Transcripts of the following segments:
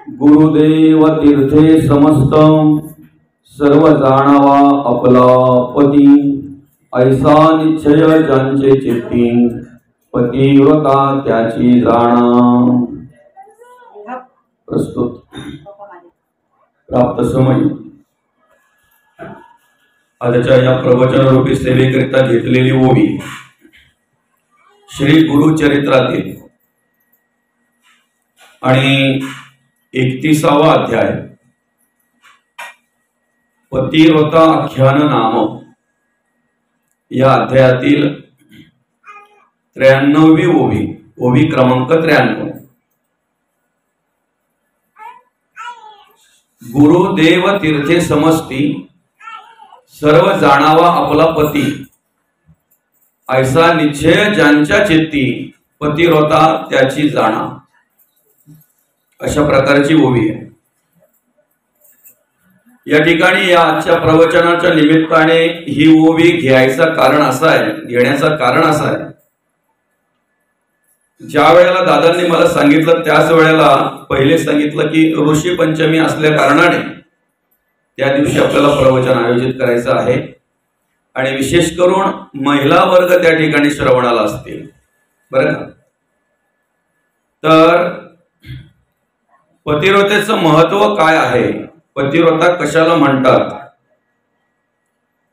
गुरुदेव तीर्थे समस्त सर्व जाणावा आपला पती, ऐसा निश्चय ज्यांचे चित्ती, पतिव्रता त्याची जाणा। प्रस्तुत प्राप्त समय आजच्या या प्रवचन रूपी सेवेकरिता घेतलेली ओवी श्री गुरुचरित्रातील आणि 31वा अध्याय पतिव्रता आख्यान नाम या अध्यायातील 93वी ओवी, ओवी क्रमांक 93। गुरुदेव तीर्थे समस्ती सर्व जाणावा आपला पती, ऐसा निश्चय ज्यांच्या चित्ती, पतिव्रता त्याची जाणा। अशा प्रकारची ओवी आहे। या ठिकाणी या आजच्या प्रवचनाच्या निमित्ताने ही ओवी घेण्याचं कारण असं आहे, ज्या वेळेला दादांनी मला सांगितलं त्याच वेळेला पहिले सांगितलं की ऋषी पंचमी असल्या कारणाने त्या दिवशी आपल्याला प्रवचन आयोजित करायचं आहे आणि विशेष करून महिला वर्ग त्या ठिकाणी श्रवणाला असतील, बरं का। तर पतिव्रतेचं महत्व काय आहे, पतिव्रता कशाला म्हणतात,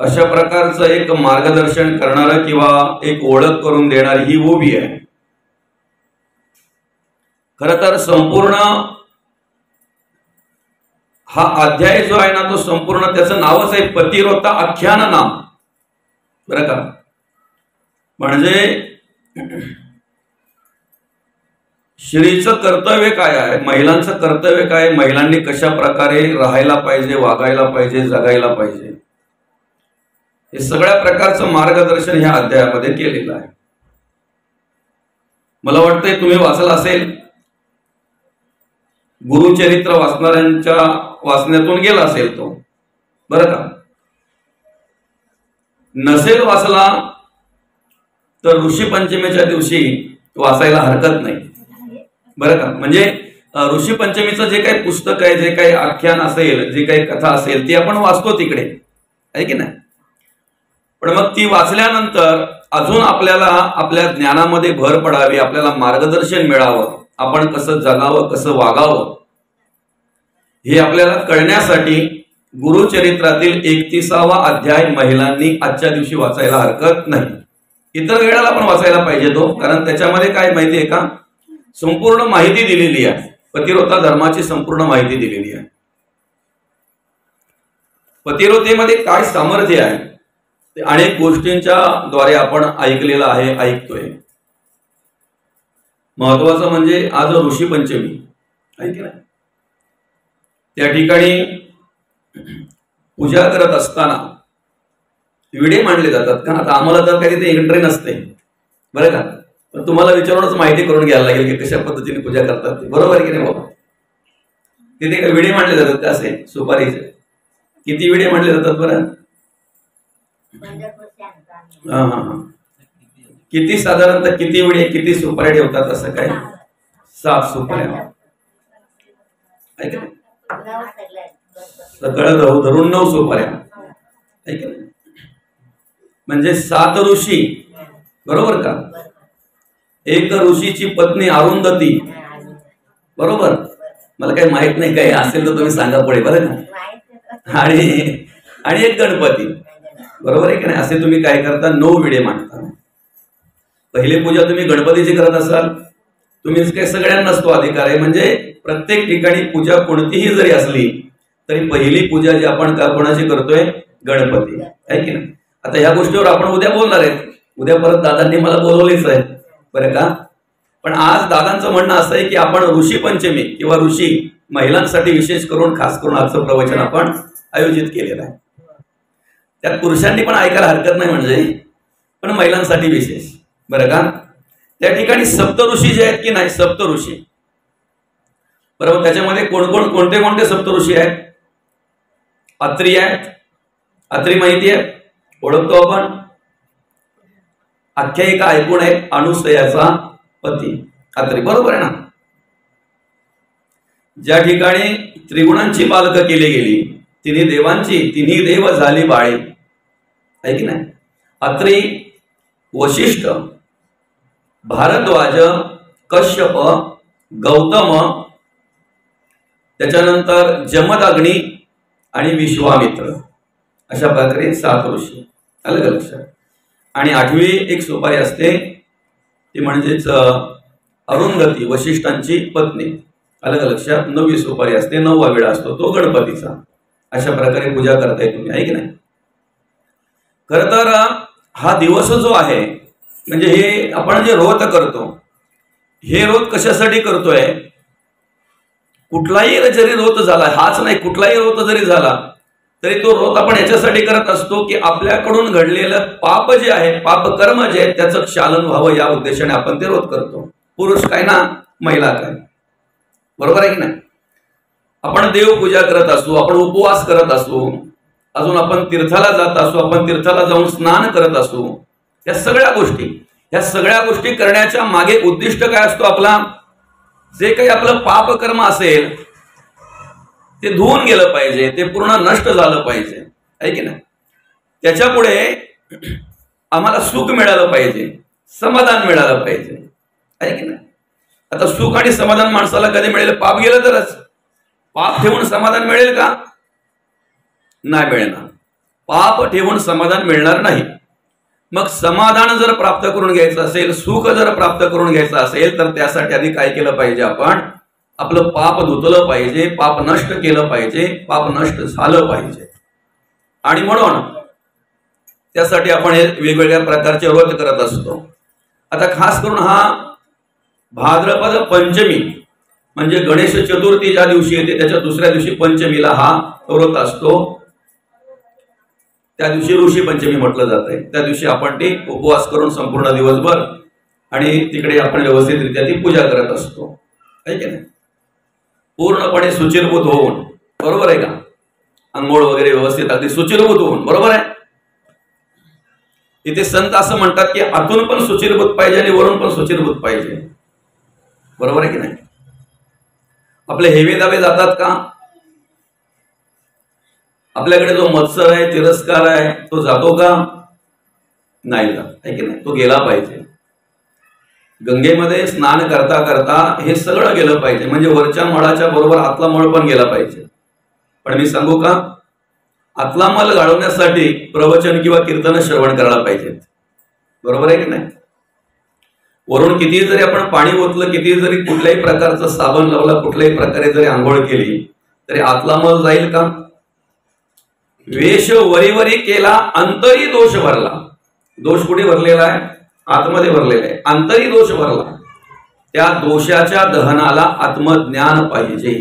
अशा प्रकारचं एक मार्गदर्शन करणारं किंवा एक ओळख करून देणारी ही ओवी आहे। खरं तर संपूर्ण हा अध्याय जो आहे ना, तो संपूर्ण त्याचं नावच आहे पतिव्रता आख्यान नाम, बरं का। म्हणजे स्त्रीचं कर्तव्य काय आहे, महिलांचं कर्तव्य काय, महिलांनी कशा प्रकारे राहायला पाहिजे, वागायला पाहिजे, जगायला पाहिजे, हे सगळ्या प्रकारचं मार्गदर्शन ह्या अध्यायामध्ये केलेलं आहे। मला वाटतंय तुम्ही वाचलं असेल, गुरुचरित्र वाचणाऱ्यांच्या वाचण्यातून गेला असेल तो, बरं का। नसेल वाचला तर ऋषी पंचमीच्या दिवशी वाचायला हरकत नाही, बरं का। म्हणजे ऋषी पंचमीचं जे काही पुस्तक आहे, जे काही आख्यान असेल, जे काही कथा असेल ती आपण वाचतो तिकडे, आहे की नाही। पण मग ती वाचल्यानंतर अजून आपल्याला आपल्या ज्ञानामध्ये भर पडावी, आपल्याला मार्गदर्शन मिळावं, आपण कसं जगावं, कसं वागावं, हे आपल्याला कळण्यासाठी गुरुचरित्रातील 31वा अध्याय महिलांनी आजच्या दिवशी वाचायला हरकत नाही। इतर वेळेला आपण वाचायला पाहिजे तो, कारण त्याच्यामध्ये काय माहिती आहे का, संपूर्ण माहिती दिलेली आहे, पतिव्रता धर्माची संपूर्ण माहिती दिलेली आहे। पतिव्रतेमध्ये काय सामर्थ्य आहे ते अनेक गोष्टींच्या द्वारे आपण ऐकलेलं आहे, ऐकतोय। महत्वाचं म्हणजे आज ऋषी पंचमी आहे की नाही, त्या ठिकाणी पूजा करत असताना विडे मांडले जातात का। आता आम्हाला तर काही ते एंट्री नसते, बरं का, पण तुम्हाला विचारूनच माहिती करून घ्यायला लागेल की कशा पद्धतीने पूजा करतात ते, बरोबर आहे की नाही बाबा। तिथे काय विडे मांडले जातात का, असे सुपारीचे किती विडे मांडले जातात बरं, किती साधारणतः किती विडे, किती सुपाऱ्या ठेवतात, असं काय 7 सुपाऱ्या, सगळं धरून 9 सुपाऱ्या, म्हणजे 7 ऋषी, बरोबर का। एक ऋषीची पत्नी अरुंधती, बरोबर, मला काही माहित नाही, काही असेल तर तुम्ही सांगा पुढे, बरं का। आणि एक गणपती, बरोबर आहे की नाही। असे तुम्ही काय करता, 9 विडे मांडता। पहिली पूजा तुम्ही गणपतीची करत असाल, तुम्ही काही सगळ्यांनाच तो अधिकार आहे, म्हणजे प्रत्येक ठिकाणी पूजा कोणतीही जरी असली तरी पहिली पूजा जी आपण कोणाची करतोय, गणपती, आहे की नाही। आता ह्या गोष्टीवर आपण उद्या बोलणार आहे, उद्या परत दादांनी मला बोलवलेच आहे, बरं का। पण आज दादांचं म्हणणं असं आहे की आपण ऋषी पंचमी किंवा ऋषी महिलांसाठी विशेष करून, खास करून आजचं प्रवचन आपण आयोजित केलेलं आहे। त्यात पुरुषांनी पण ऐकायला हरकत नाही, म्हणजे पण महिलांसाठी विशेष, बरं का। त्या ठिकाणी सप्तऋषी जे आहेत की नाही, सप्तऋषी, बरोबर, त्याच्यामध्ये कोणते सप्तऋषी आहेत, अत्री आहेत, अत्री माहिती आहे, ओळखतो आपण, आख्यायिका ऐकून आहे, अनुसयाचा पती अत्री, बरोबर आहे ना। ज्या ठिकाणी त्रिगुणांची पालकं केली गेली, तिन्ही देव झाली बाळे, आहे की नाही? अत्रि, वशिष्ठ, भारद्वाज, कश्यप, गौतम, त्याच्यानंतर जमदग्नी आणि विश्वामित्र, अशा प्रकारे 7 ऋषी. अलग लक्षात. आणि 8वी एक सुपारी असते, ती म्हणजेच अरुंधती, वशिष्ठांची पत्नी. अलग लक्षात. 9वी सुपारी असते, 9वा वेळा असतो तो गणपतीचा. अशा प्रकारे पूजा करताय तुम्ही, आहे की नाही? खर तर हा दिवस जो आहे, म्हणजे हे आपण जे व्रत करतो, हे व्रत कशासाठी करतोय? कुठलाही जरी व्रत झाला, हाच नाही, कुठलाही व्रत जरी झाला तरी तो व्रत आपण याच्यासाठी करत असतो की आपल्याकडून घडलेलं पाप जे आहे, पाप कर्म जे आहे, त्याचं क्षालन व्हावं, या उद्देशाने आपण ते व्रत करतो. पुरुष काय ना महिला काय, बरोबर आहे की नाही? आपण देवपूजा करत असू, आपण उपवास करत असू, अजून आपण तीर्थाला जात असू, आपण तीर्थाला जाऊन स्नान करत असू, या सगळ्या गोष्टी करण्याच्या मागे उद्दिष्ट काय असतो आपला? जे काही आपलं पाप कर्म असेल ते धुवून गेलं पाहिजे, ते पूर्ण नष्ट झालं पाहिजे, आहे की नाही? त्याच्यापुढे आम्हाला सुख मिळालं पाहिजे, समाधान मिळालं पाहिजे, आहे की नाही? आता सुख आणि समाधान माणसाला कधी मिळेल? पाप गेलं तरच. पाप ठेवून समाधान मिळेल का? नाही मिळणार. पाप ठेवून समाधान मिळणार नाही. मग समाधान जर प्राप्त करून घ्यायचं असेल, सुख जर प्राप्त करून घ्यायचं असेल, तर त्यासाठी आधी काय केलं पाहिजे? आपण आपलं पाप धुतलं पाहिजे, पाप नष्ट केलं पाहिजे, पाप नष्ट झालं पाहिजे. आणि म्हणून त्यासाठी आपण हे वेगवेगळ्या प्रकारचे व्रत करत असतो. आता खास करून हा भाद्रपद पंचमी म्हणजे गणेश चतुर्थी ज्या दिवशी येते त्याच्या दुसऱ्या दिवशी पंचमीला हा व्रत असतो. त्या दिवशी ऋषी पंचमी म्हटलं जात आहे. त्या दिवशी आपण ते उपवास करून संपूर्ण दिवसभर आणि तिकडे आपण व्यवस्थितरित्या ती पूजा करत असतो, आहे की नाही? पूर्णपणे सुचिरभूत होऊन, बरोबर आहे का? अंघोळ वगैरे व्यवस्थित अगदी सुचिरभूत होऊन, बरोबर आहे? इथे संत असं म्हणतात की आतून पण सुचिरभूत पाहिजे आणि वरून पण सुचिरभूत पाहिजे, बरोबर आहे की नाही? आपले हेवे दावे जातात का? आपल्याकडे जो मत्सर आहे, तिरस्कार आहे, तो जातो का? नाही जात, आहे की नाही? तो गेला पाहिजे. गंगेमध्ये स्नान करता करता हे सगळं गेलं पाहिजे, म्हणजे वरच्या मळाच्या बरोबर आतला मळ पण गेला पाहिजे. पण मी सांगू का, आतला मल गाळवण्यासाठी प्रवचन किंवा कीर्तन श्रवण करायला पाहिजेत, बरोबर आहे की नाही? वरून किती जरी आपण पाणी ओतलं, किती जरी कुठल्याही प्रकारचं साबण लावला, कुठल्याही प्रकारे जरी आंघोळ केली, तरी आतला मल जाईल का? वेश वरीवरी केला, अंतरी दोष भरला. दोष कुठे भरलेला आहे? आतमध्ये भरलेला आहे. अंतरी दोष भरला. त्या दोषाच्या दहनाला आत्मज्ञान पाहिजे.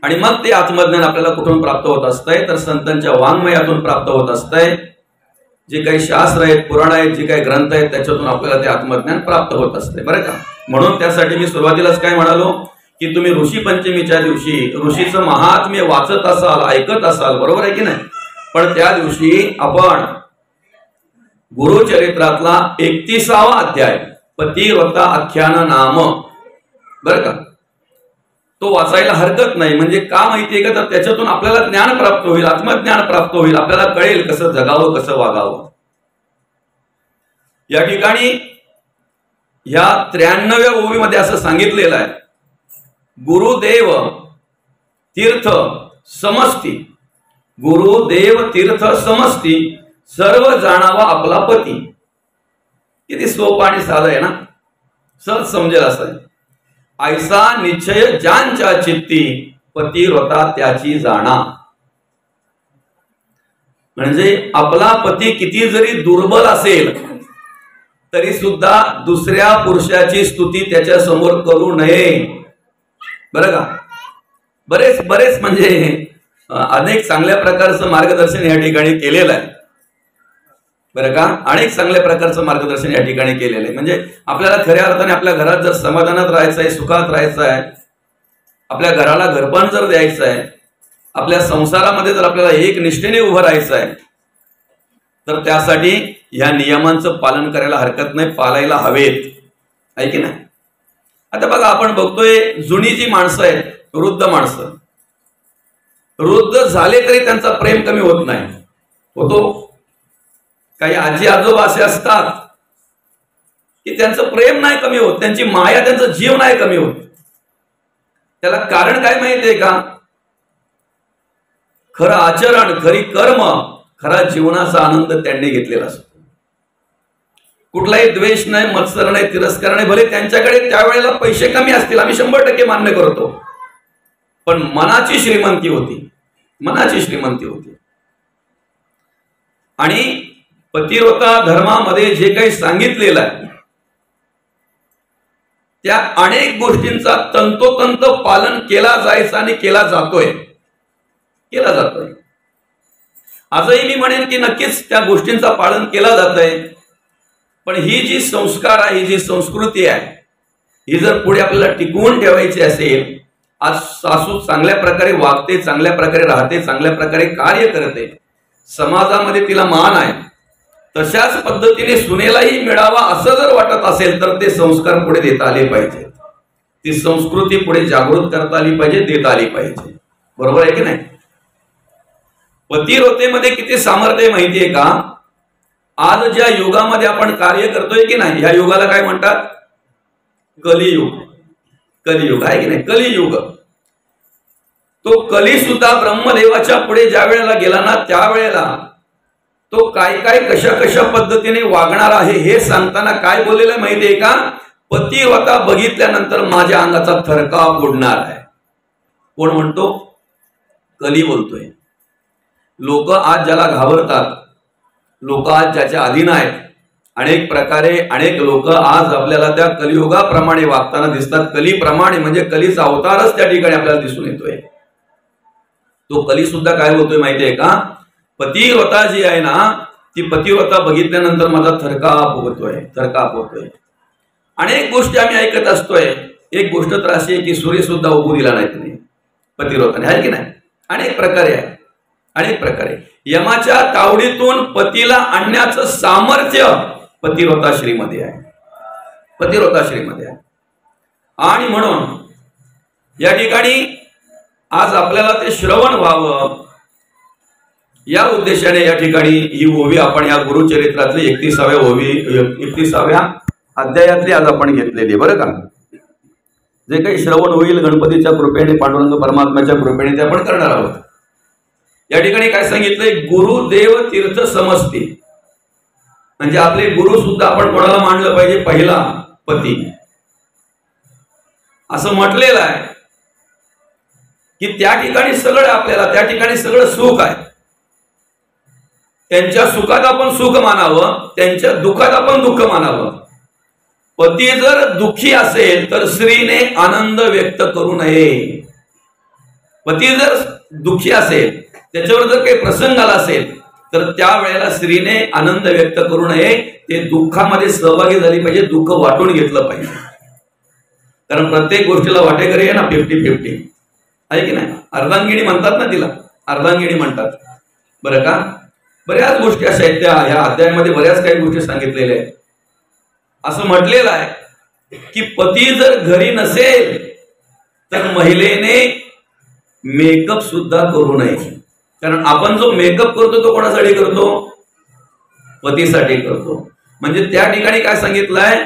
आणि मग ते आत्मज्ञान आपल्याला कुठून प्राप्त होत असतंय? तर संतांच्या वाङ्मयातून प्राप्त होत असतंय. जे काही शास्त्र आहेत, पुराण आहेत, जे काही ग्रंथ आहेत, त्याच्यातून आपल्याला ते आत्मज्ञान प्राप्त होत असते, बरं का? म्हणून त्यासाठी मी सुरुवातीलाच काय म्हणालो की तुम्ही ऋषी पंचमीच्या दिवशी ऋषीचं महात्म्य वाचत असाल, ऐकत असाल, बरोबर आहे की नाही? पण त्या दिवशी आपण गुरुचरित्रातला 31वा अध्याय पतिव्रता आख्यान नाम, बरं का, तो वाचायला हरकत नाही. म्हणजे का माहितीये का? तर त्याच्यातून आपल्याला ज्ञान प्राप्त होईल, आत्मज्ञान प्राप्त होईल, आपल्याला कळेल कसं जगावं, कसं वागावं. या ठिकाणी ह्या 93व्या ओवीमध्ये असं सांगितलेलं आहे, गुरुदेव तीर्थ समस्ती, गुरुदेव तीर्थ समस्ती, सर्व जाणावा आपला पती. किती सोपं आणि साधं आहे ना, सहज समजेल असं आहे. ऐसा निश्चय ज्यांच्या चित्ती, पतिव्रता त्याची जाणा. म्हणजे आपला पती किती जरी दुर्बल असेल तरी सुद्धा दुसऱ्या पुरुषाची स्तुती त्याच्या समोर करू नये, बरं का? बरेच म्हणजे अनेक चांगल्या प्रकारचं मार्गदर्शन या ठिकाणी केलेलं आहे, बरं का? अनेक चांगल्या प्रकारचं मार्गदर्शन या ठिकाणी केलेलं आहे. म्हणजे आपल्याला खऱ्या अर्थाने आपल्या घरात जर समाधानात राहायचं आहे, सुखात राहायचं आहे, आपल्या घराला घरपण जर द्यायचं आहे, आपल्या संसारामध्ये जर आपल्याला एक निष्ठेने उभं राहायचं आहे, तर त्यासाठी या नियमांचं पालन करायला हरकत नाही, पाळायला हवेत, आहे की नाही? आता बघा, आपण बघतोय जुनी जी माणसं आहेत, वृद्ध माणसं, वृद्ध झाले तरी त्यांचा प्रेम कमी होत नाही, होतो? काही आजी आजोबा असे असतात की त्यांचं प्रेम नाही कमी होत, त्यांची माया, त्यांचं जीव नाही कमी होत. त्याला कारण काय माहितीये का? खरं आचरण, खरी कर्म, खरा जीवनाचा आनंद त्यांनी घेतलेला असतो. कुठलाही द्वेष नाही, मत्सर नाही, तिरस्कार नाही. भले त्यांच्याकडे त्यावेळेला पैसे कमी असतील, आम्ही 100% मान्य करतो, पण मनाची श्रीमंती होती, मनाची श्रीमंती होती. आणि पतिव्रता धर्मामध्ये जे काही सांगितलेलं आहे त्या अनेक गोष्टींचा तंतोतंत पालन केला जायचं आणि केला जातोय. आजही मी म्हणेन की नक्कीच त्या गोष्टींचा पालन केला जातंय. पण ही जी संस्कार आहे, ही जी संस्कृती आहे, ही जर पुढे आपल्याला टिकवून ठेवायची असेल, आज सासू चांगल्या प्रकारे वागते, चांगल्या प्रकारे राहते, चांगल्या प्रकारे कार्य करते, समाजामध्ये तिला मान आहे, तशाच पद्धतीने सुनेलाही मिळावा असं जर वाटत असेल तर ते संस्कार पुढे देता आले पाहिजे, ती संस्कृती पुढे जागृत करता आली पाहिजे, देता आली पाहिजे. बरोबर आहे की नाही? पतिव्रतेमध्ये किती सामर्थ्य माहितीये का? आज ज्या युगामध्ये आपण कार्य करतोय की नाही, या युगाला काय म्हणतात? कलियुग. कलियुग आहे की नाही? कलियुग. तो कली सुद्धा ब्रह्मदेवाच्या पुढे ज्या वेळेला गेला ना, त्यावेळेला तो काय काय कशा कशा पद्धतीने वागणार आहे हे सांगताना काय बोललेलं माहितीये का? पतिव्रता बघितल्यानंतर माझ्या अंगाचा थरकाप उडणार आहे. कोण म्हणतो? कली बोलतोय. लोक आज ज्याला घाबरतात, लोक आज ज्याच्या अधीन आहेत, अनेक प्रकारे अनेक लोक आज आपल्याला त्या कलियुगाप्रमाणे वागताना दिसतात. कलीप्रमाणे म्हणजे कलीचा अवतारच त्या ठिकाणी आपल्याला दिसून येतोय. तो कली सुद्धा काय बोलतोय माहितीये का? पतिव्रता जी आहे ना, ती पतिव्रता बघितल्यानंतर माझा थरकाप होतोय. अनेक गोष्टी आम्ही ऐकत असतोय. एक गोष्ट तर अशी आहे की सूर्य सुद्धा उगू दिला नाही तुम्ही पतिव्रताने, आहे की नाही? अनेक प्रकारे आहे, अनेक प्रकारे. यमाच्या तावडीतून पतीला आणण्याचं सामर्थ्य पतिव्रता श्रीमध्ये आहे, पतिव्रता श्रीमध्ये आहे. आणि म्हणून या ठिकाणी आज आपल्याला ते श्रवण व्हावं या उद्देशाने या ठिकाणी ही ओवी आपण या गुरुचरित्रातली 31व्या अध्यायातली आज आपण घेतलेली, बरं का? जे काही श्रवण होईल गणपतीच्या कृपेने, पांडुरंग परमात्म्याच्या कृपेने ते आपण करणार आहोत. या ठिकाणी काय सांगितलंय? गुरुदेव तीर्थ समजते, म्हणजे आपले गुरु सुद्धा आपण कोणाला मानलं पाहिजे? पहिला पती. असं म्हटलेलं आहे की त्या ठिकाणी सगळं आपल्याला, त्या ठिकाणी सगळं सुख आहे. त्यांच्या सुखात आपण सुख मानावं, त्यांच्या दुःखात आपण दुःख मानावं. पती जर दुःखी असेल तर स्त्रीने आनंद व्यक्त करू नये. पती जर दुःखी असेल, त्याच्यावर जर काही प्रसंग आला असेल तर त्यावेळेला स्त्रीने आनंद व्यक्त करू नये. ते दुःखामध्ये सहभागी झाली पाहिजे, दुःख वाटून घेतलं पाहिजे. कारण प्रत्येक गोष्टीला वाटेकरी आहे ना, 50-50 आहे की नाही? अर्धांगिणी म्हणतात ना तिला, अर्धांगिणी म्हणतात, बरं का? बऱ्याच गोष्टी अशा आहेत त्या ह्या अध्यायामध्ये, बऱ्याच काही गोष्टी सांगितलेल्या आहेत. असं म्हटलेलं आहे की पती जर घरी नसेल तर महिलेने मेकअप सुद्धा करू नये. कारण आपण जो मेकअप करतो तो कोणासाठी करतो? पतीसाठी करतो. म्हणजे त्या ठिकाणी काय सांगितलंय?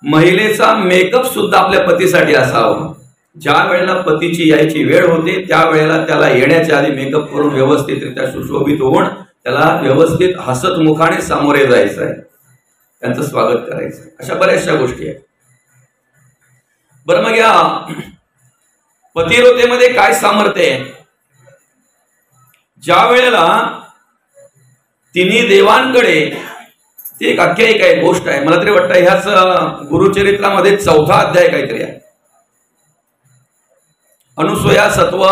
महिलेचा मेकअप सुद्धा आपल्या पतीसाठी असावा. ज्या वेळेला पतीची यायची वेळ होते त्यावेळेला त्याला येण्याच्या आधी मेकअप करून व्यवस्थितरित्या सुशोभित होऊन त्याला व्यवस्थित हसत मुखाने सामोरे जायचं आहे, त्यांचं स्वागत करायचं. अशा बऱ्याचशा गोष्टी आहेत. बरं, मग या पतिव्रतेमध्ये काय सामर्थ्य आहे? ज्या वेळेला तिन्ही देवांकडे, ती एक आख्यायिका आहे, गोष्ट आहे, मला तरी वाटतं ह्याच गुरुचरित्रामध्ये 4था अध्याय काहीतरी आहे. अनुसूया सत्व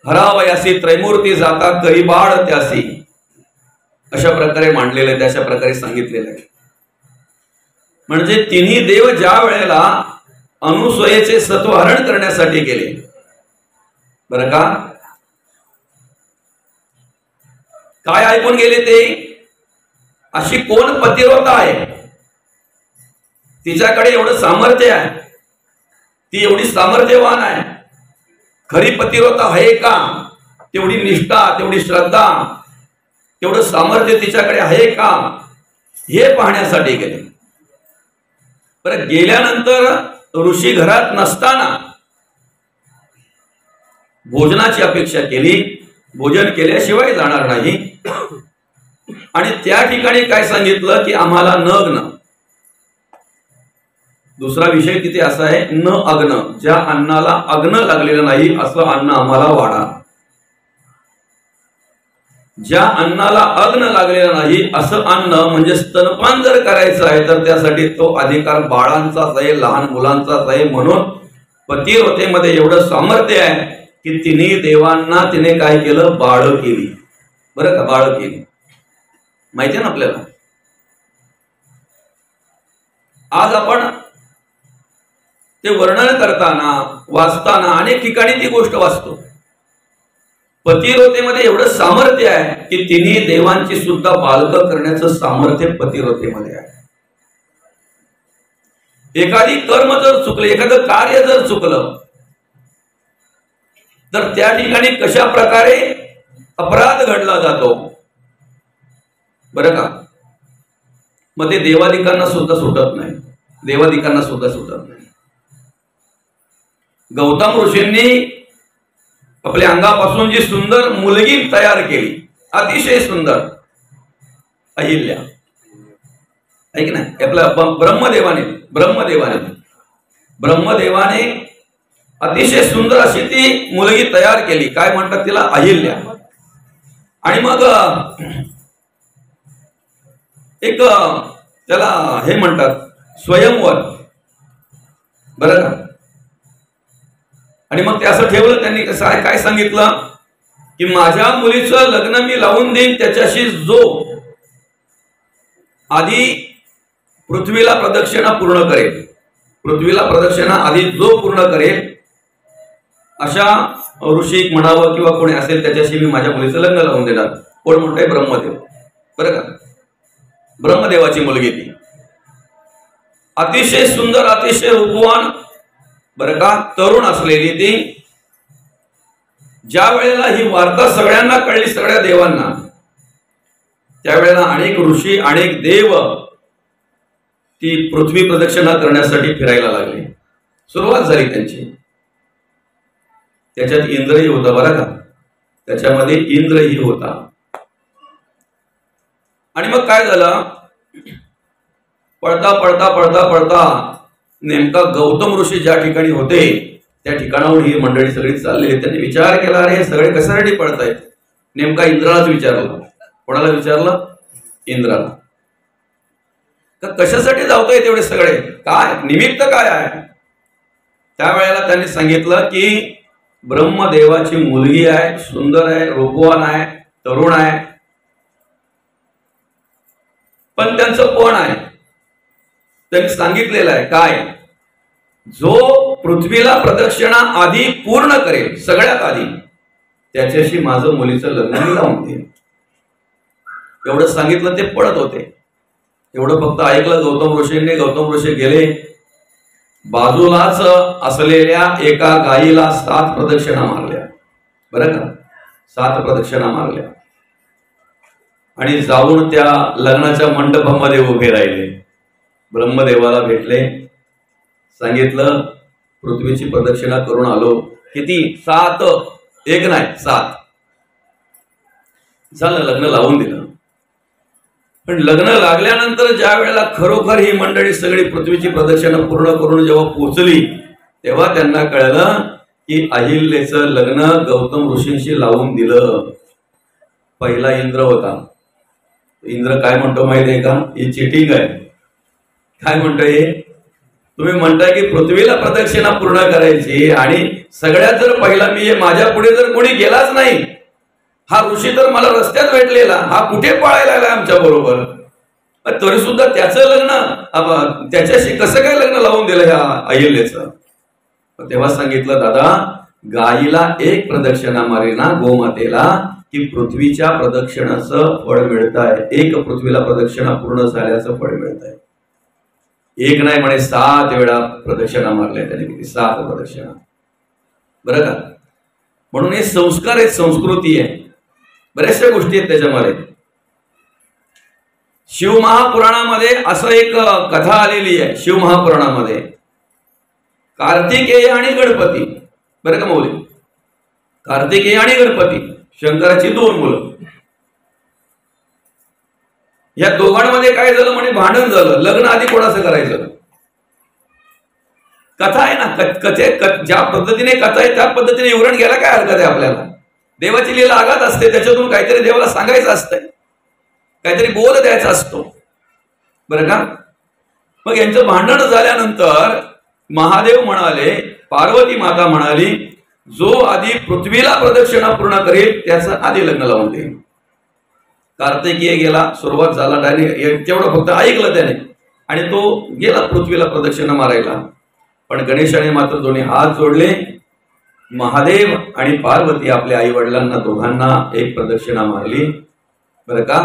हरावयासी त्रैमूर्ती जाता करिबाळ त्यासी, अशा प्रकारे मांडलेलं आहे, अशा प्रकारे सांगितलेलं आहे. म्हणजे तिन्ही देव ज्या वेळेला अनुसूयेचे सत्व हरण करण्यासाठी गेले, बरं का, काय ऐकून गेले ते? अशी कोण पतिव्रता आहे तिच्याकडे एवढं सामर्थ्य आहे, ती एवढी सामर्थ्यवान आहे, खरी पतिव्रता आहे का, तेवढी निष्ठा, तेवढी श्रद्धा, तेवढं सामर्थ्य तिच्याकडे आहे का, हे पाहण्यासाठी गेले. बरं, गेल्यानंतर ऋषी घरात नसताना भोजनाची अपेक्षा केली, भोजन केल्याशिवाय जाणार नाही. आणि त्या ठिकाणी काय सांगितलं की आम्हाला नग्न, दुसरा विषय तिथे असा आहे, न अग्न, ज्या अन्नाला अग्न लागलेलं नाही असं अन्न आम्हाला वाढा. ज्या अन्नाला अग्न लागलेला नाही असं अन्न म्हणजे स्तनपान जर करायचं आहे तर त्यासाठी तो अधिकार बाळांचाच आहे, लहान मुलांचाच आहे. म्हणून पतिव्रतेमध्ये एवढं सामर्थ्य आहे की तिने देवांना तिने काय केलं, बाळ केली. बरं का, बाळ केली. माहिती आहे ना आपल्याला. आज आपण ते वर्णन करताना, वाचताना अनेक ठिकाणी ती गोष्ट वाचतो. पतिव्रतेमध्ये एवढं सामर्थ्य आहे की तिने देवांची सुद्धा बालकं करण्याचं सामर्थ्य पतिव्रतेमध्ये आहे. एखादी कर्म जर चुकलं, एखादं कार्य जर चुकलं तर त्या ठिकाणी कशा प्रकारे अपराध घडला जातो, बरं का. मग ते देवादिकांना सुद्धा सुटत नाही, देवादिकांना सुद्धा सुटत नाही. गौतम ऋषींनी आपल्या अंगापासून जी सुंदर मुलगी तयार केली, अतिशय सुंदर, अहिल्या, ऐक ना. आपल्या ब्रह्मदेवाने अतिशय सुंदर अशी ती मुलगी तयार केली. काय म्हणतात तिला, अहिल्या. आणि मग एक त्याला हे म्हणतात स्वयंवर, बरं का. आणि मग ते असं ठेवलं त्यांनी. कसं काय सांगितलं की माझ्या मुलीचं लग्न मी लावून देईन त्याच्याशी जो आधी पृथ्वीला प्रदक्षिणा पूर्ण करेल, पृथ्वीला प्रदक्षिणा आधी जो पूर्ण करेल अशा ऋषी म्हणावं किंवा कोणी असेल त्याच्याशी मी माझ्या मुलीचं लग्न लावून देणार. कोण म्हणतंय, ब्रह्मदेव, बरं का. ब्रह्मदेवाची मुलगी ती अतिशय सुंदर, अतिशय रूपवान, बरं का, तरुण असलेली ती. ज्या वेळेला ही वार्ता सगळ्यांना कळली, सगळ्या देवांना, त्यावेळेला अनेक ऋषी, अनेक देव ती पृथ्वी प्रदक्षिणा करण्यासाठी फिरायला लागले. सुरुवात झाली त्यांची. त्याच्यात इंद्रही होता, बरं का, त्याच्यामध्ये इंद्रही होता. आणि मग काय झालं, पळता पळता पळता पळता नेमका गौतम ऋषी ज्या ठिकाणी होते त्या ठिकाणाहून ही मंडळी सगळी चालली. त्यांनी विचार केला, अरे हे सगळे कशासाठी पळतायत. नेमका इंद्रालाच विचारलं. कोणाला विचारलं, इंद्राला. कशासाठी धावताय तेवढे सगळे, काय निमित्त काय आहे. त्यावेळेला त्यांनी सांगितलं की ब्रह्मदेवाची मुलगी आहे, सुंदर आहे, रूपवान आहे, तरुण आहे, पण त्यांचं कोण आहे त्यांनी सांगितलेलं आहे. काय, जो पृथ्वीला प्रदक्षिणा आधी पूर्ण करेल, सगळ्यात आधी, त्याच्याशी माझं मुलीचं लग्न लावून देईल. एवढं सांगितलं. ते पळत होते. एवढं फक्त ऐकलं गौतम ऋषींनी. गौतम ऋषी गेले, बाजूलाच असलेल्या एका गायीला 7 प्रदक्षिणा मारल्या, बरं का, 7 प्रदक्षिणा मारल्या. आणि जाऊन त्या लग्नाच्या मंडपामध्ये उभे राहिले. ब्रह्मदेवाला भेटले, सांगितलं पृथ्वीची प्रदक्षिणा करून आलो. किती, 7, एक नाही 7. झालं, लग्न लावून दिलं. पण लग्न लागल्यानंतर ज्या वेळेला खरोखर ही मंडळी सगळी पृथ्वीची प्रदक्षिणा पूर्ण करून जेव्हा पोहोचली तेव्हा त्यांना कळलं की अहिल्याचं लग्न गौतम ऋषींशी लावून दिलं. पहिला इंद्र होता. इंद्र काय म्हणतो माहितीये का, ही चिटिंग आहे. काय म्हणतोय, तुम्ही म्हणताय की पृथ्वीला प्रदक्षिणा पूर्ण करायची आणि सगळ्यात जर पहिला मी, माझ्या पुढे जर कोणी गेलाच नाही, हा ऋषी तर मला रस्त्यात भेटलेला, हा कुठे पळायला आला आमच्या बरोबर, तरी सुद्धा त्याचं लग्न, त्याच्याशी कसं काय लग्न लावून दिलं ह्या अहिल्याचं. तेव्हा सांगितलं, दादा गायीला 1 प्रदक्षिणा मारेना गोमातेला की पृथ्वीच्या प्रदक्षिणाचं फळ मिळत आहे. 1 पृथ्वीला प्रदक्षिणा पूर्ण झाल्याचं फळ मिळत आहे. एक नाही म्हणे 7 वेळा प्रदक्षिणा मारल्या त्याने. किती? 7 प्रदक्षिणा. बरं का? म्हणून हे संस्कार आहेत, संस्कृती आहे, बऱ्याचशा गोष्टी आहेत त्याच्यामध्ये. शिवमहापुराणामध्ये असं एक कथा आलेली आहे. शिवमहापुराणामध्ये कार्तिकेय आणि गणपती, बरं का मौली, कार्तिकेय आणि गणपती, शंकराची 2 मुलं. या दोघांमध्ये काय झालं म्हणे? भांडण झालं. लग्न आधी कोणाचं करायचं? कथा आहे ना, ज्या पद्धतीने कथा आहे त्या पद्धतीने विवरण घ्यायला काय हरकत आहे आपल्याला? देवाची लीला आघात असते, त्याच्यातून काहीतरी देवाला सांगायचं असतंय, काहीतरी बोध द्यायचा असतो, बरं का? मग यांचं भांडण झाल्यानंतर महादेव म्हणाले, पार्वती माता म्हणाली, जो आधी पृथ्वीला प्रदक्षिणा पूर्ण करेल त्याचं आधी लग्न लावून देईल. कार्तिकेय गेला, सुरुवात झाला, तेवढं फक्त ऐकलं त्याने आणि तो गेला पृथ्वीला प्रदक्षिणा मारायला. पण गणेशाने मात्र दोन्ही हात जोडले. महादेव आणि पार्वती आपल्या आई वडिलांना दोघांना एक प्रदक्षिणा मारली, बरं का?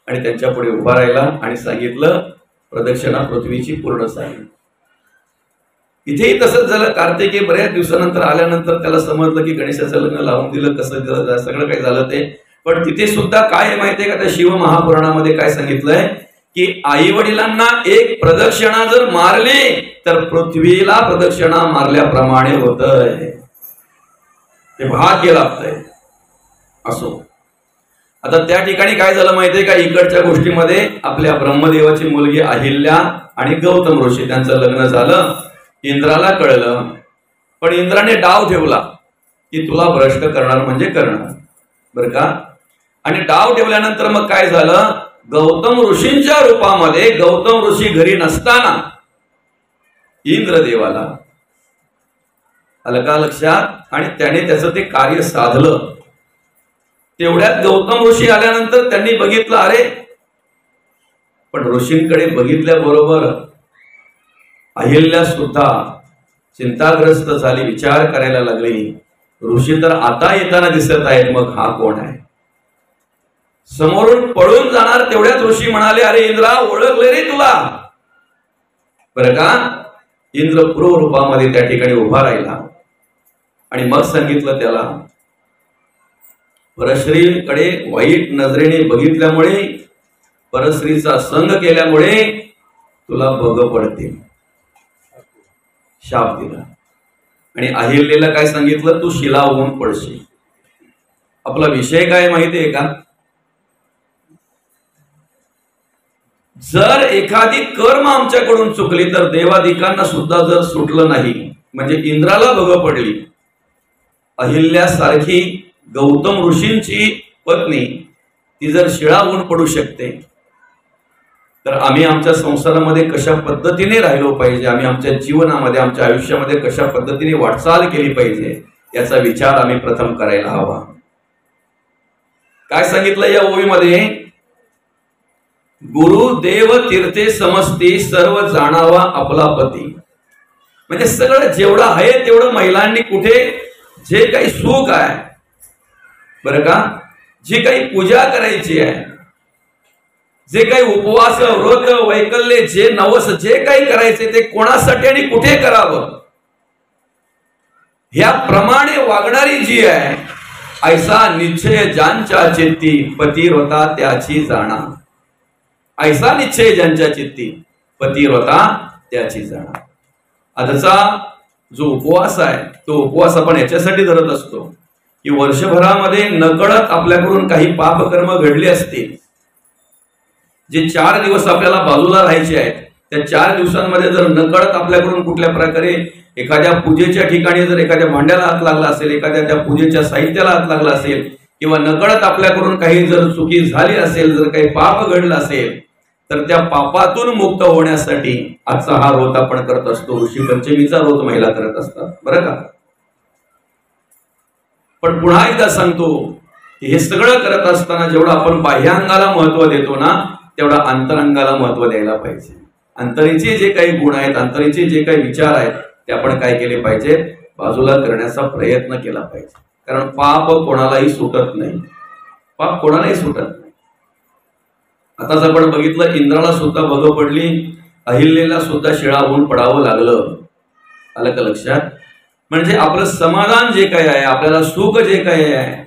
आणि त्यांच्या पुढे उभा राहिला आणि सांगितलं, प्रदक्षिणा पृथ्वीची पूर्ण झाली. इथेही तसंच झालं. कार्तिकेय बऱ्याच दिवसानंतर आल्यानंतर त्याला समजलं की गणेशाचं लग्न लावून दिलं, कसं दिलं, सगळं काही झालं ते. पण तिथे सुद्धा काय आहे माहितीये का? त्या शिव महापुराणामध्ये काय सांगितलंय की आई वडिलांना एक प्रदक्षिणा जर मारली तर पृथ्वीला प्रदक्षिणा मारल्याप्रमाणे होतंय. ते भाग्य लागतंय. असो, आता त्या ठिकाणी काय झालं माहितीये का? इकडच्या गोष्टीमध्ये आपल्या ब्रह्मदेवाची मुलगी अहिल्या आणि गौतम ऋषी त्यांचं लग्न झालं. इंद्राला कळलं, पण इंद्राने डाव ठेवला की तुला भ्रष्ट करणार म्हणजे करणार, बरं का? आणि डाव ठेवल्यानंतर मग काय झालं? गौतम ऋषींच्या रूपामध्ये गौतम ऋषी घरी नसताना इंद्रदेवाला आलं का लक्षात? आणि त्याने त्याचं ते कार्य साधलं. तेवढ्यात गौतम ऋषी आल्यानंतर त्यांनी बघितलं, अरे, पण ऋषींकडे बघितल्याबरोबर अहिल्या सुद्धा चिंताग्रस्त झाली, विचार करायला लागली. ऋषी तर आता येताना दिसत आहेत, मग हा कोण आहे? समोरून पळून जाणार तेवढ्याच ऋषी म्हणाले, अरे इंद्रा, ओळखले रे तुला, बरं का? इंद्र पूर्व रूपामध्ये त्या ठिकाणी उभा राहिला आणि मग सांगितलं त्याला, परश्रीकडे वाईट नजरेने बघितल्यामुळे, परश्रीचा संग केल्यामुळे तुला भोग पडतील. शाप दिला. आणि अहिल्याला काय सांगितलं? तू शिला होऊन पडशील. आपला विषय काय माहितीये का? जर एखादी कर्म आमच्याकडून चुकली तर देवादिकांना सुद्धा जर सुटलं नाही, म्हणजे इंद्राला भोग पडली, अहिल्यासारखी गौतम ऋषींची पत्नी ती जर शिळा होऊन पडू शकते, तर आम्ही आमच्या संसारामध्ये कशा पद्धतीने राहिलो पाहिजे, आम्ही आमच्या जीवनामध्ये, आमच्या आयुष्यामध्ये कशा पद्धतीने वाटचाल केली पाहिजे, याचा विचार आम्ही प्रथम करायला हवा. काय सांगितलं या ओवीमध्ये? गुरु देव तीर्थे समजती, सर्व जाणावा आपला पती. म्हणजे सगळं जेवढं आहे तेवढं महिलांनी कुठे जे काही सुख आहे, बरं का, जी काही पूजा करायची आहे, जे काही उपवास, व्रत, वैकल्य, जे नवस, जे काही करायचे ते कोणासाठी आणि कुठे करावं, ह्या प्रमाणे वागणारी जी आहे, ऐसा निश्चय ज्यांच्या चित्ती, पतिव्रता त्याची जाणा. ऐसा निश्चय ज्यांच्या चित्ती, पतिव्रता त्याची जाणा. आजचा जो उपवास आहे तो उपवास आपण याच्यासाठी धरत असतो की वर्षभरामध्ये नकळत आपल्याकडून काही पापकर्म घडले असतील, जे 4 दिवस आपल्याला बाजूला राहायचे आहेत, त्या 4 दिवसांमध्ये जर नकळत आपल्याकडून कुठल्या प्रकारे एखाद्या पूजेच्या ठिकाणी जर एखाद्या भांड्याला हात लागला असेल, एखाद्या त्या पूजेच्या साहित्याला हात लागला असेल, किंवा नकळत आपल्याकडून काही जर चुकी झाली असेल, जर काही पाप घडलं असेल, तर त्या पापातून मुक्त होण्यासाठी आजचा हा व्रत आपण करत असतो. ऋषी पंचमीचा व्रत महिला करत असतात, बरं का? पण पुन्हा एकदा सांगतो की हे सगळं करत असताना जेवढं आपण बाह्यांगाला महत्व देतो ना, तेवढा अंतरंगाला महत्व द्यायला पाहिजे. अंतरीचे जे काही गुण आहेत, अंतरीचे जे काही विचार आहेत, ते आपण काय केले पाहिजे? बाजूला करण्याचा प्रयत्न केला पाहिजे. कारण पाप कोणालाही सुटत नाही, पाप कोणालाही सुटत नाही. आताच आपण बघितलं, इंद्राला सुद्धा भोग पडली, अहिल्याला सुद्धा शिळा होऊन पडावं लागलं. आलं का लक्षात? म्हणजे आपलं समाधान जे काही आहे, आपल्याला सुख जे काही आहे,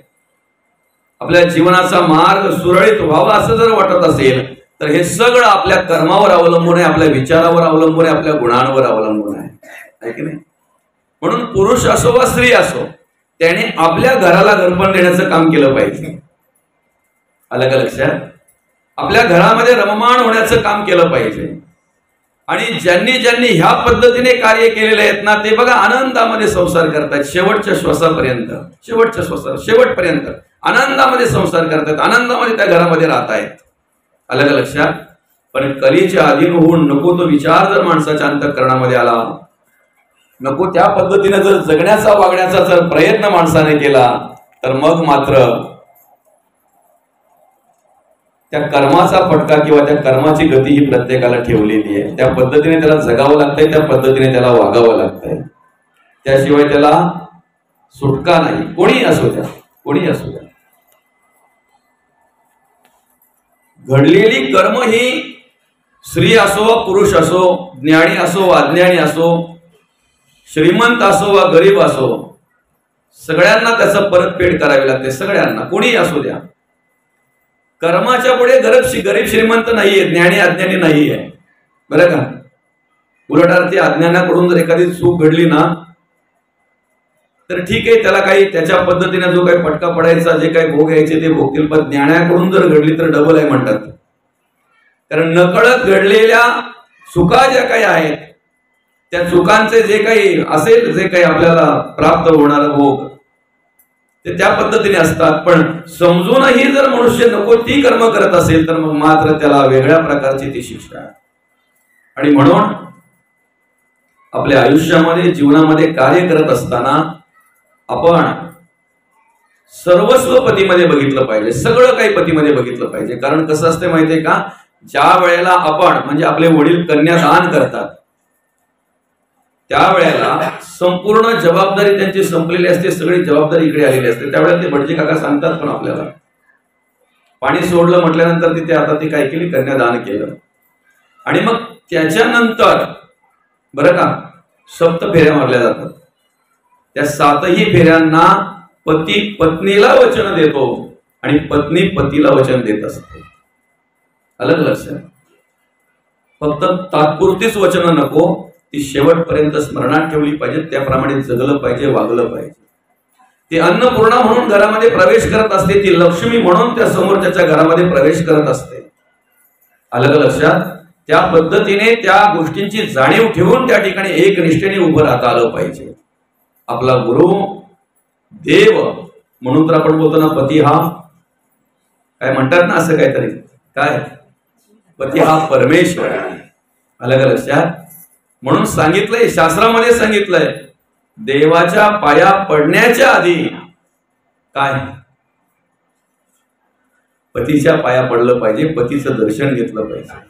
आपल्या जीवनाचा मार्ग सुरळीत व्हावा असं जर वाटत असेल तर हे सगळं आपल्या कर्मावर अवलंबून आहे, आपल्या विचारावर अवलंबून आहे, आपल्या गुणांवर अवलंबून आहे की नाही? म्हणून पुरुष असो वा स्त्री असो, त्याने आपल्या घराला घरपण देण्याचं काम केलं पाहिजे. आलं का लक्षात? आपल्या घरामध्ये रममाण होण्याचं काम केलं पाहिजे. आणि ज्यांनी ज्यांनी ह्या पद्धतीने कार्य केलेले आहेत ना, ते बघा आनंदामध्ये संसार करतात शेवटच्या श्वासापर्यंत, शेवटपर्यंत आनंदामध्ये संसार करतात, आनंदामध्ये त्या घरामध्ये राहत आहेत. आलं का लक्षात? पण कलीच्या अधीन होऊन नको तो विचार जर माणसाच्या अंतःकरणामध्ये आला, नको त्या पद्धतीने जर जगण्याचा वागण्याचा जर प्रयत्न माणसाने केला, तर मग मात्र त्या कर्माचा फटका किंवा त्या कर्माची गती ही प्रत्येकाला ठेवलेली आहे. त्या पद्धतीने त्याला जगावं लागतंय, त्या पद्धतीने त्याला वागावं लागतंय. त्याशिवाय त्याला सुटका नाही. कोणी असो द्या, कोणी असो द्या. घडलेली कर्म ही स्त्री असो वा पुरुष असो, ज्ञानी असो वा अज्ञानी असो, श्रीमंत असो वा गरीब असो, सगळ्यांना त्याचं परतफेड करावी लागते. सगळ्यांना, कोणी असो द्या. कर्माच्या पुढे गरीब श्रीमंत नाहीये, ज्ञानी अज्ञानी नाहीये, बरं का? उलट अर्थी अज्ञानाकडून जर एखादी चूक घडली ना, तर ठीक आहे, त्याला काही त्याच्या पद्धतीने जो काही फटका पडायचा, जे काही भोग यायचे ते भोगतील. पण ज्ञानाकडून जर घडली तर डबल आहे म्हणतात. कारण नकळत घडलेल्या चुका ज्या काही आहेत, त्या चुकांचे जे काही असेल, जे काही आपल्याला प्राप्त होणारं भोग, ते त्या पद्धतीने असतात. पण समजूनही जर मनुष्य नको ती कर्म करत असेल तर मग मात्र त्याला वेगळ्या प्रकारची ती शिक्षा आहे. आणि म्हणून आपल्या आयुष्यामध्ये, जीवनामध्ये कार्य करत असताना आपण सर्वस्व पतीमध्ये बघितलं पाहिजे, सगळं काही पतीमध्ये बघितलं पाहिजे. कारण कसं असते माहितीये का, ज्या वेळेला आपण म्हणजे आपले वडील कन्यादान करतात, त्यावेळेला संपूर्ण जबाबदारी त्यांची संपलेली असते, सगळी जबाबदारी इकडे आलेली असते. त्यावेळेला ते भटजी काका सांगतात पण आपल्याला, पाणी सोडलं म्हटल्यानंतर तिथे आता ती काय केली, कन्यादान केलं. आणि मग त्याच्यानंतर बरं का, सप्त फेऱ्या मारल्या जातात. त्या 7ही फेऱ्यांना पती पत्नीला वचन देतो आणि पत्नी पतीला वचन देत असते. आलं लक्षात? फक्त तात्पुरतीच वचन नको, ती शेवटपर्यंत स्मरणात ठेवली पाहिजे, त्याप्रमाणे जगलं पाहिजे, वागलं पाहिजे. ती अन्नपूर्णा म्हणून घरामध्ये प्रवेश करत असते, ती लक्ष्मी म्हणून त्या समोरच्या घरामध्ये प्रवेश करत असते. आलं का लक्षात? त्या पद्धतीने त्या गोष्टींची जाणीव ठेवून त्या ठिकाणी एक निष्ठेने उभं राहता आलं पाहिजे. आपला गुरु देव म्हणून तर आपण बोलतो ना, पती हा काय म्हणतात ना, असं काहीतरी, काय पती हा परमेश्वर. आलं का लक्षात? म्हणून सांगितलंय, शास्त्रामध्ये सांगितलंय, देवाच्या पाया पडण्याच्या आधी काय, पतीच्या पाया पडलं पाहिजे, पतीचं दर्शन घेतलं पाहिजे.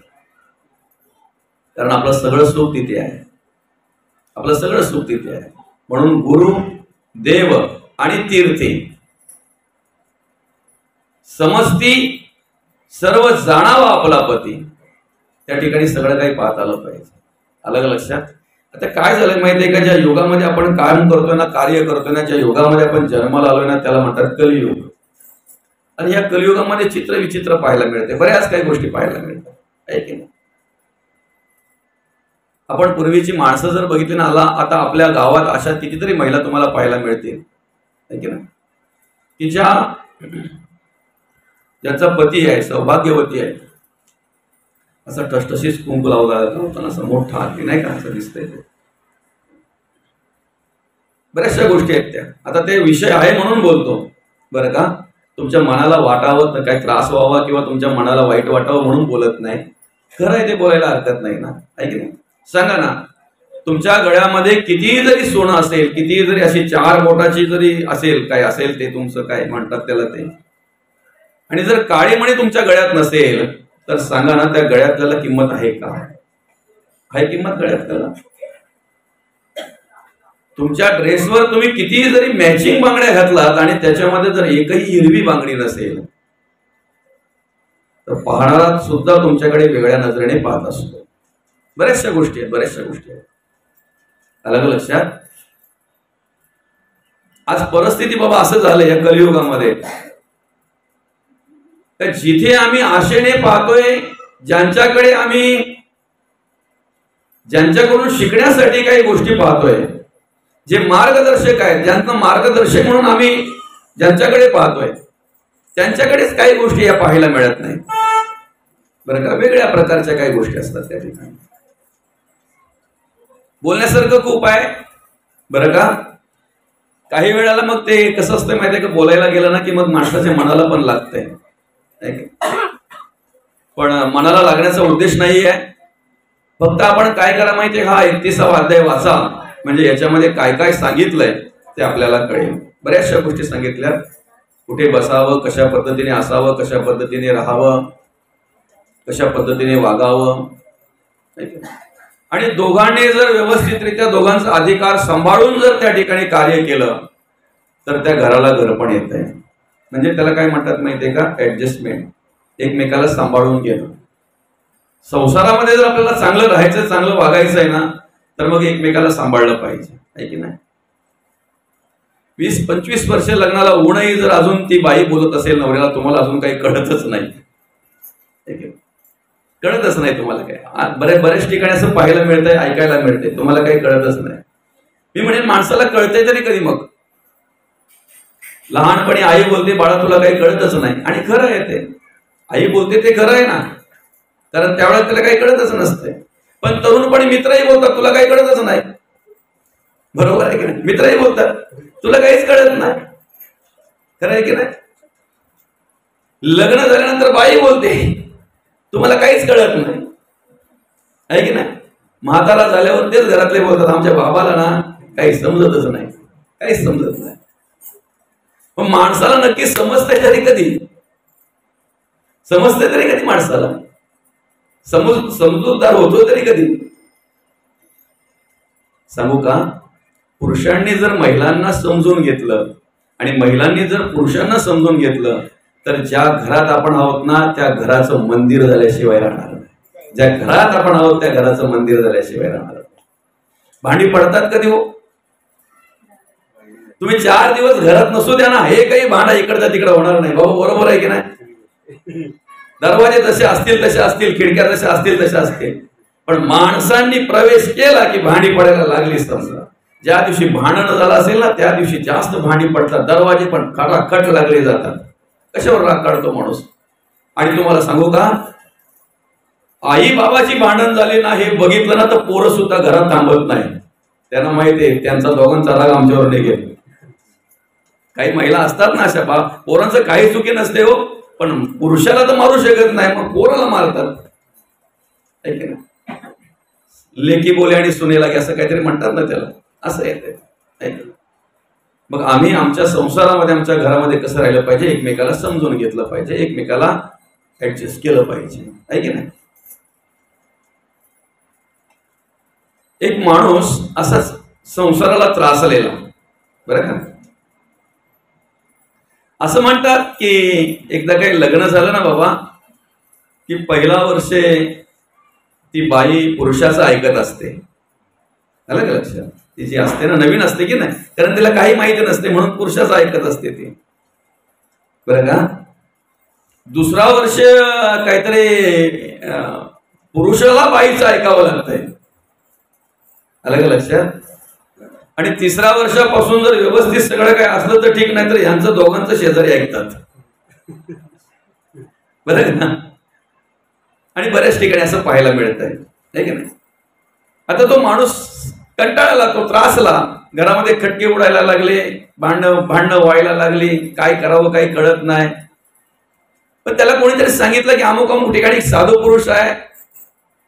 कारण आपलं सगळं सुख तिथे आहे, आपलं सगळं सुख तिथे आहे. म्हणून गुरु, देव आणि तीर्थी समजती सर्व जाणावा आपला पती, त्या ठिकाणी सगळं काही पाहत आलं पाहिजे. आलं का लक्षात? आता काय झालंय माहितीये का, ज्या युगामध्ये आपण काम करतोय ना, कार्य करतोय ना, ज्या युगामध्ये आपण जन्माला आलोय ना, त्याला म्हणतात कलियुग. आणि या कलियुगामध्ये चित्र विचित्र पाहायला मिळते, बऱ्याच काही गोष्टी पाहायला मिळतात, आहे की नाही? आपण पूर्वीची माणसं जर बघितली ना, आता आपल्या गावात अशा कितीतरी महिला तुम्हाला पाहायला मिळतील, आहे की नाही, की ज्याचा पती आहे, सौभाग्यवती आहे, असं ठसठशीच कुंकू लावला होता, असं मोठा हाती, नाही का, असं दिसतंय. बऱ्याचशा गोष्टी आहेत त्या. आता ते विषय आहे म्हणून बोलतो, बरं का? तुमच्या मनाला वाटावं तर काही त्रास व्हावा किंवा तुमच्या मनाला वाईट वाटावं म्हणून बोलत नाही. खरं आहे, ते बोलायला हरकत नाही ना, आहे की नाही? सांगा ना, तुमच्या गळ्यामध्ये कितीही जरी सोनं असेल, कितीही जरी अशी 4 बोटाची जरी असेल, काय असेल ते तुमचं काय म्हणतात त्याला ते, आणि जर काळी मणी तुमच्या गळ्यात नसेल तर सांगा ना, त्या गळ्यातल्याला किंमत आहे का? आहे किंमत गळ्यातल्याला? तुमच्या ड्रेसवर तुम्ही कितीही जरी मॅचिंग बांगड्या घातलात आणि त्याच्यामध्ये जर एकही हिरवी बांगडी नसेल तर पाहणारा सुद्धा तुमच्याकडे वेगळ्या नजरेने पाहत असतो. बऱ्याचशा गोष्टी आहेत. अलग लक्षात. आज परिस्थिती बाबा असं झालंय या कलियुगामध्ये, तर जिथे आम्ही आशेने पाहतोय, ज्यांच्याकडून शिकण्यासाठी काही गोष्टी पाहतोय, जे मार्गदर्शक आहेत, ज्यांचं मार्गदर्शक म्हणून आम्ही ज्यांच्याकडे पाहतोय, त्यांच्याकडेच काही गोष्टी या पाहायला मिळत नाही बरं का. वेगळ्या प्रकारच्या काही गोष्टी असतात त्या ठिकाणी. बोलण्यासारखं खूप आहे बरं का. काही वेळेला मग ते कसं असतं माहितीये का, बोलायला गेलं ना की मग माणसाच्या मनाला पण लागतंय, पण मनाला लागण्याचा उद्देश नाहीये. फक्त आपण काय करा माहितीये, हा 31वा अध्याय वाचा, म्हणजे याच्यामध्ये काय काय सांगितलंय ते आपल्याला कळेल. बऱ्याचशा गोष्टी सांगितल्या, कुठे बसावं, कशा पद्धतीने असावं, कशा पद्धतीने राहावं, कशा पद्धतीने वागावं. आणि दोघांनी जर व्यवस्थितरित्या दोघांचा अधिकार सांभाळून जर त्या ठिकाणी कार्य केलं तर त्या घराला घर पण येत आहे. म्हणजे त्याला काय म्हणतात माहितीये का, ऍडजस्टमेंट, एकमेकाला सांभाळून घेणं. संसारामध्ये जर आपल्याला चांगलं राहायचं, चांगलं वागायचं आहे ना, तर मग एकमेकाला सांभाळलं पाहिजे, आहे की नाही. 20-25 वर्ष लग्नाला होऊनही जर अजून ती बाई बोलत असेल नवऱ्याला, तुम्हाला अजून काही कळतच नाही, कळतच नाही तुम्हाला काय. बऱ्याच ठिकाणी असं पाहायला मिळतंय, ऐकायला मिळतंय, तुम्हाला काही कळतच नाही. मी म्हणेन माणसाला कळतंय तरी कधी. मग लहानपणी आई बोलते, बाळा तुला काही कळतच नाही, आणि खरं आहे ते. आई बोलते ते खरं आहे ना, कारण त्यावेळेला त्याला काही कळतच नसते. पण तरुणपणी मित्रही बोलतात, तुला काही कळतच नाही, बरोबर आहे की नाही. मित्रही बोलतात, तुला काहीच कळत नाही, खरं आहे की नाही. लग्न झाल्यानंतर बाई बोलते, तुम्हाला काहीच कळत नाही, आहे की नाही. म्हातारा झाल्यावर तेच घरातले बोलतात, आमच्या बाबाला ना काही समजतच नाही, काहीच समजत नाही. पण माणसाला नक्की समजतंय तरी कधी, समजतंय तरी कधी माणसाला, समजूतदार होतो तरी कधी. सांगू का, पुरुषांनी जर महिलांना समजून घेतलं आणि महिलांनी जर पुरुषांना समजून घेतलं तर ज्या घरात आपण आहोत ना, त्या घराचं मंदिर झाल्याशिवाय राहणार नाही. ज्या घरात आपण आहोत त्या घराचं मंदिर झाल्याशिवाय राहणार नाही. भांडी पडतात कधी हो. तुम्ही 4 दिवस घरात नसू द्या ना, हे काही भांडा इकडचा तिकडे होणार नाही बाबा, बरोबर आहे की नाही. दरवाजे जसे असतील तसे असतील, खिडक्या जशा असतील तशा असतील, पण माणसांनी प्रवेश केला की भांडी पडायला लागली. समजा ज्या दिवशी भांडण झालं असेल ना, त्या दिवशी जास्त भांडी पडतात, दरवाजे पण खटाखट लागले जातात. कशावर राग काढतो माणूस. आणि तुम्हाला सांगू का, आई बाबाची भांडण झाली ना, हे बघितलं ना तर पोरं सुद्धा घरात थांबत नाही. त्यांना माहिती आहे त्यांचा दोघांचा राग आमच्यावर निघेल. काही महिला असतात ना अशा, पोरांचं काही चुकी नसते हो, पण पुरुषाला तर मारू शकत नाही, मग पोराला मारतात, लेकी बोले आणि सुनेला असं काहीतरी म्हणतात ना त्याला, असं येते. मग आम्ही आमच्या संसारामध्ये, आमच्या घरामध्ये कसं राहिलं पाहिजे, एकमेकाला समजून घेतलं पाहिजे, एकमेकाला ऍडजस्ट केलं पाहिजे, आहे की नाही. एक माणूस असाच संसाराला त्रासलेला बरं का. असं म्हणतात की एकदा काही लग्न झालं ना बाबा, की पहिला वर्षे ती बाई पुरुषाचं ऐकत असते. आलं का लक्षात. ती जी असते ना, नवीन असते की नाही, कारण तिला काही माहिती नसते म्हणून पुरुषाचं ऐकत असते ती, बरं का. दुसरा वर्ष काहीतरी पुरुषाला बाईचं ऐकावं लागतंय. आलं का लक्षात. आणि तिसऱ्या वर्षापासून जर व्यवस्थित सगळं काय असलं तर ठीक, नाही तर ह्यांचं दोघांचं शेजारी ऐकतात, बरं का. आणि बऱ्याच ठिकाणी असं पाहायला मिळत आहे की नाही. आता तो माणूस कंटाळला, तो त्रासला, घरामध्ये खटके उडायला लागले, भांडणं व्हायला लागली, काय करावं काही कळत नाही. पण त्याला कोणीतरी सांगितलं की अमुक अमुक ठिकाणी साधू पुरुष आहे,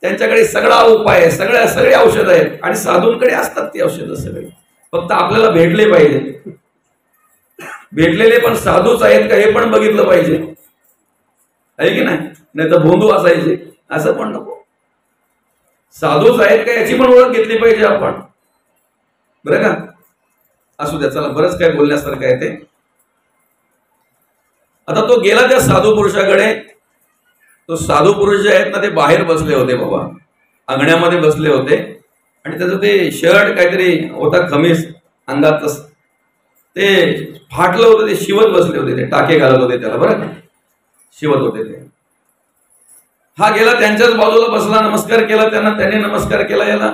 त्यांच्याकडे सगळा उपाय आहे, सगळे औषध आहेत, आणि साधूंकडे असतात ती औषधं सगळी, फक्त आपल्याला भेटले पाहिजे. भेटलेले पण साधूच आहेत का हे पण बघितलं पाहिजे, आहे की नाही तर भोंदू असायचे, असं पण नको. साधूच आहेत का याची पण ओळख घेतली पाहिजे आपण, बरं का. असू द्या, चला, बरंच काय बोलण्यासारखं आहे ते. आता तो गेला त्या साधू पुरुषाकडे. तो साधू पुरुष जे आहेत ना, ते बाहेर बसले होते बाबा, अंगण्यामध्ये बसले होते आणि त्याचं ते शर्ट काहीतरी होता, खमीस अंगातच ते फाटलं होतं, ते शिवत बसले होते, ते टाके घालत होते त्याला, बरं का, शिवत होते ते. हा गेला त्यांच्याच बाजूला बसला, नमस्कार केला त्यांना, त्याने नमस्कार केला याला,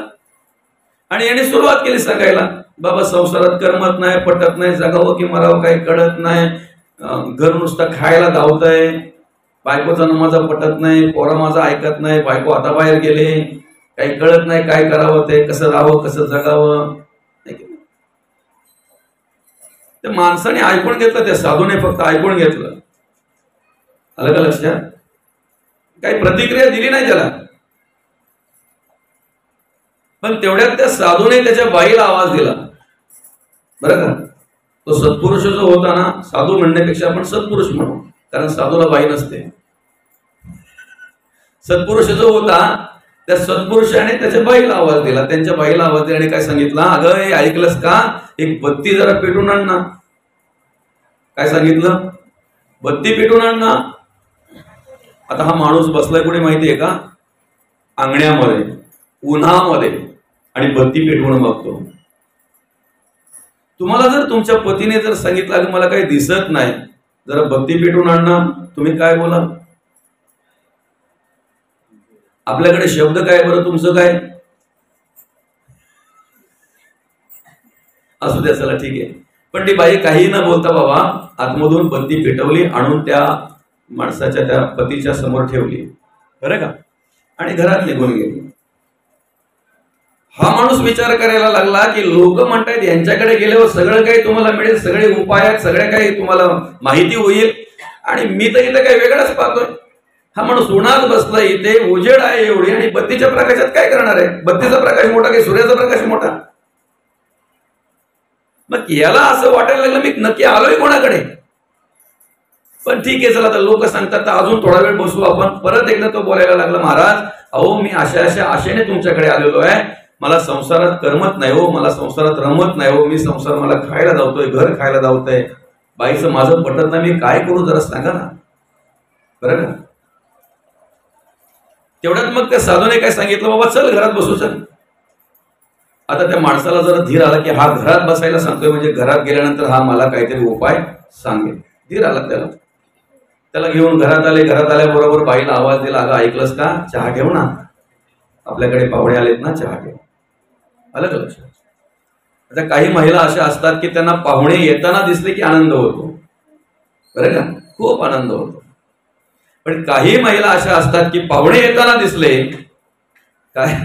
आणि याने सुरुवात केली सांगायला, बाबा संसारात करमत नाही, पटत नाही, जगावं की मरावं काही कळत नाही, घर नुसतं खायला धावतंय, बायकोचा नमाजा पटत नाही, पोरा माझा ऐकत नाही, बायको आता बाहेर गेले, काही कळत नाही काय करावं, ते कसं राहावं, कसं जगावं. त्या माणसाने ऐकून घेतलं, त्या साधूने फक्त ऐकून घेतलं, आलं का लक्षात? काही प्रतिक्रिया दिली नाही त्याला. पण तेवढ्यात त्या साधूने त्याच्या बाईला आवाज दिला, बरं का. तो सत्पुरुष जो होता ना, साधू म्हणण्यापेक्षा आपण सत्पुरुष म्हणू, कारण साधूला बाई नसते. सत्पुरुष जो होता त्या सत्पुरुषाने त्याच्या बाईला आवाज दिला, त्यांच्या बाईला आवाज दिला आणि काय सांगितलं, अगं हे ऐकलंस का, एक बत्ती जरा पेटून आण ना. काय सांगितलं? बत्ती पेटून आण ना. आता हा माणूस बसलाय कुठे माहितीये का? अंगण्यामध्ये, उन्हामध्ये, आणि बत्ती पेटवून बघतो. तुम्हाला जर तुमच्या पतीने जर सांगितलं की मला काही दिसत नाही, जरा बत्ती पेटवून आण ना, तुम्ही काय बोला? आपल्याकडे शब्द काय बरं, तुमचं काय? असू द्या, चला ठीक आहे. पण ती बाई काही न बोलता बाबा आतमधून बत्ती पेटवली, आणून त्या माणसाच्या त्या पतीच्या समोर ठेवली, बरं का, आणि घरात निघून गेली. हा माणूस विचार करायला लागला की लोक म्हणतायत यांच्याकडे गेल्यावर सगळं काही तुम्हाला मिळेल, सगळे उपाय आहेत, सगळे काही तुम्हाला माहिती होईल, आणि मी तर इथं काही वेगळंच पाहतोय. हा माणूस उन्हात बसला, इथे उजेड आहे एवढी, आणि बत्तीच्या प्रकाशात काय करणार आहे? बत्तीचा प्रकाश मोठा की सूर्याचा प्रकाश मोठा? मग याला असं वाटायला लागलं मी नक्की आलोय कोणाकडे. पण ठीक आहे, चला, तर लोक सांगतात तर अजून थोडा वेळ बसू आपण. परत एकदा तो बोलायला लागला, महाराज अहो मी अशा आशेने तुमच्याकडे आलेलो आहे, मला संसारात करमत नाही हो, मला संसारात रमत नाही हो, मी संसार मला खायला धावतोय, घर खायला धावतोय, बाईचं माझं पटत नाही, मी काय करू जरा सांगा ना, बरं का. तेवढ्यात मग त्या साधूने काय सांगितलं, बाबा चल घरात बसू, चल. आता त्या माणसाला जरा धीर आला की हा घरात बसायला सांगतोय, म्हणजे घरात गेल्यानंतर हा मला काहीतरी उपाय सांगेल. धीर आला त्याला घेऊन घरात आले. घरात आल्याबरोबर बाईला आवाज दिला, अगं ऐकलंस का, चहा ठेव ना, आपल्याकडे पाहुणे आलेत ना, चहा ठेव. आलं का लक्षात? आता काही महिला अशा असतात की त्यांना पाहुणे येताना दिसले की आनंद होतो, बरं का, खूप आनंद होतो. पण काही महिला अशा असतात की पाहुणे येताना दिसले काय,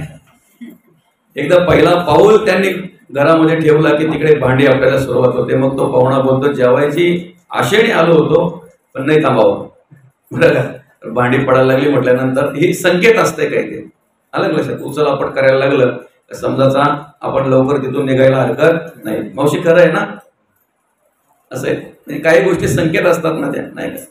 एकदा पहिला पाऊल त्यांनी घरामध्ये ठेवला की तिकडे भांडी आपल्याला सुरुवात होते. मग तो पाहुणा बोलतो, जेवायची आशेने आलो होतो पण नाही थांबावं, बरं का, भांडी पडायला लागली म्हटल्यानंतर ही संकेत असते काय ते. आलं लक्षात? उचलापट करायला लागलं समजाचा आपण लवकर तिथून निघायला हरकत नाही. मावशी खरं आहे ना, असं आहे. काही गोष्टी संकेत असतात ना त्या, नाही का?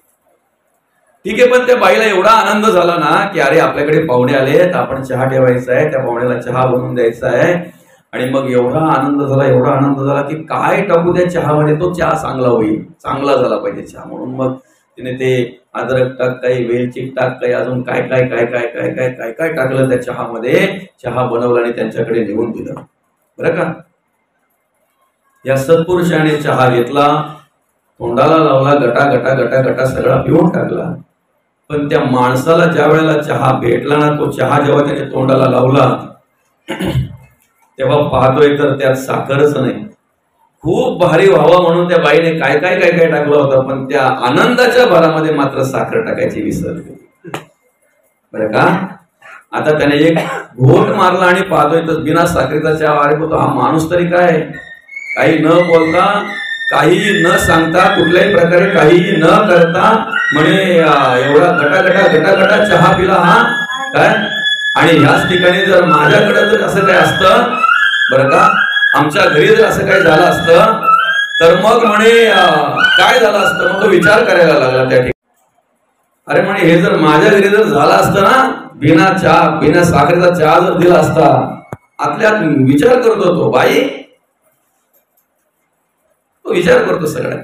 ठीक आहे. पण त्या बाईला एवढा आनंद झाला ना की अरे आपल्याकडे पाहुणे आले, आपण चहा ठेवायचा आहे, त्या पाहुण्याला चहा बनवून द्यायचा आहे. आणि मग एवढा आनंद झाला की काय टाकू त्या चहामध्ये, तो चहा चांगला होईल, चांगला झाला पाहिजे चहा म्हणून. मग तिने ते अद्रक टाक, काही वेलची टाक, काही अजून काय काय काय काय काय काय काय काय टाकलं त्या चहामध्ये. चहा बनवला आणि त्यांच्याकडे नेऊन दिलं, बरं का. या सत्पुरुषाने चहा घेतला, तोंडाला लावला, गटा गटा गटा गटा सगळा पिऊन टाकला. पण त्या माणसाला ज्या वेळेला चहा भेटला ना, तो चहा जेव्हा त्याने तोंडाला लावला तेव्हा पाहतोय तर त्यात साखरच नाही. खूप भारी व्हावा म्हणून त्या बाईने काय काय काय काय टाकलं होतं, पण त्या आनंदाच्या भरामध्ये मात्र साखर टाकायची विसरली, बरं का. आता त्याने एक घोट मारला आणि पाहतोय तर बिना साखरेचा चहा. अरे बोलतो, हा माणूस तरी काय, काही न बोलता, काही न सांगता, कुठल्याही प्रकारे काही न करता म्हणे एवढा गटा गटा गटा गटा चहा पिला हा काय. आणि ह्याच ठिकाणी जर माझ्याकडे जर असं काय असतं, बरं का, आमच्या घरी जर असं काही झालं असतं तर मग म्हणे काय झालं असतं. मग तो विचार करायला लागला त्या ठिकाणी. अरे म्हणे हे जर माझ्या घरी जर झालं असतं ना, बिना चहा, बिना साखरेचा चहा जर दिला असता, आतल्या आत विचार करतो तो बाई, तो विचार करतो सगळ्यात.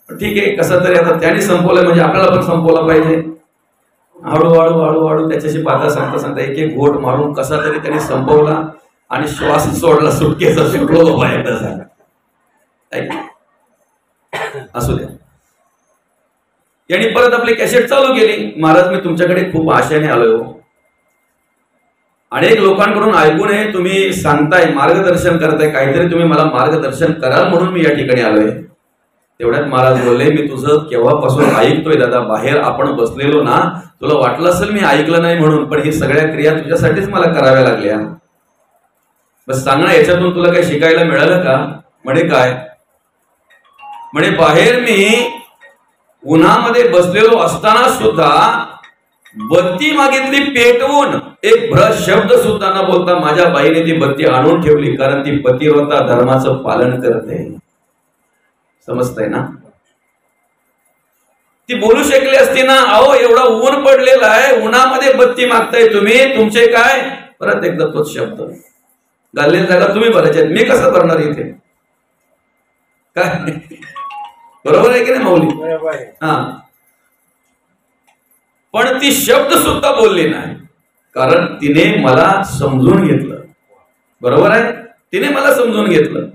ठीक आहे, कसं तरी आता त्याने संपवलंय म्हणजे आपल्याला पण संपवलं पाहिजे. हळूहळू हळूहळू त्याच्याशी पाहता सांगता सांगता एक एक घोट मारून कसा तरी त्याने संपवला आणि श्वास सोडला, सुटकेचा सुटलो बाबा एकदा झाला. असू द्या. यांनी परत आपली कॅसेट चालू केली. महाराज मी तुमच्याकडे खूप आशेने आलोय, अनेक लोकांकडून ऐकून हे तुम्ही सांगताय, मार्गदर्शन करताय, काहीतरी तुम्ही मला मार्गदर्शन कराल म्हणून मी या ठिकाणी आलोय. तेवढ्यात महाराज बोलले मी तुझं केव्हापासून ऐकतोय दादा, बाहेर आपण बसलेलो ना, तुला वाटलं असेल मी ऐकलं नाही म्हणून, पण ही सगळ्या क्रिया तुझ्यासाठीच मला कराव्या लागल्या. बस सांग ना, याच्यातून तुला काही शिकायला मिळालं का? म्हणे काय? म्हणे बाहेर मी उन्हामध्ये बसलेलो असताना सुद्धा बत्ती मागितली पेटवून, एक भ्रश शब्द सुद्धा न बोलता माझ्या बाईने ती बत्ती आणून ठेवली, कारण ती पतिव्रता धर्माचं पालन करते. समजतंय ना? ती बोलू शकली असती ना, अहो एवढा ऊन पडलेला आहे, उन्हामध्ये बत्ती मागताय तुम्ही, तुमचे काय? परत एकदा तोच शब्द, गाल्लेली जागा तुम्ही भरायचे, मी कसं भरणार इथे? काय बरोबर आहे की नाही माऊली? हा. पण ती शब्द सुद्धा बोलली नाही, कारण तिने मला समजून घेतलं. बरोबर आहे? तिने मला समजून घेतलं.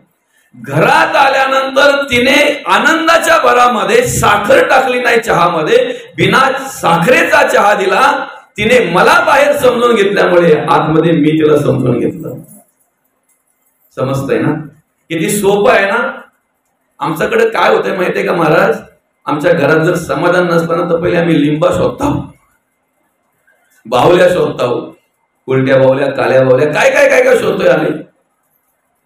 घरात आल्यानंतर तिने आनंदाच्या भरामध्ये साखर टाकली नाही चहामध्ये, बिना साखरेचा चहा दिला. तिने मला बाहेर समजून घेतल्यामुळे आतमध्ये मी तिला समजून घेतलं. समजतंय ना? किती सोपं आहे ना? आमच्याकडे काय होतंय माहितीये का महाराज? आमच्या घरात जर समाधान नसलं ना, तर पहिले आम्ही लिंबा शोधतो, बाहुल्या शोधतो, उलट्या बाहुल्या, काळ्या बाहुल्या, काय काय काय काय शोधतोय आम्ही.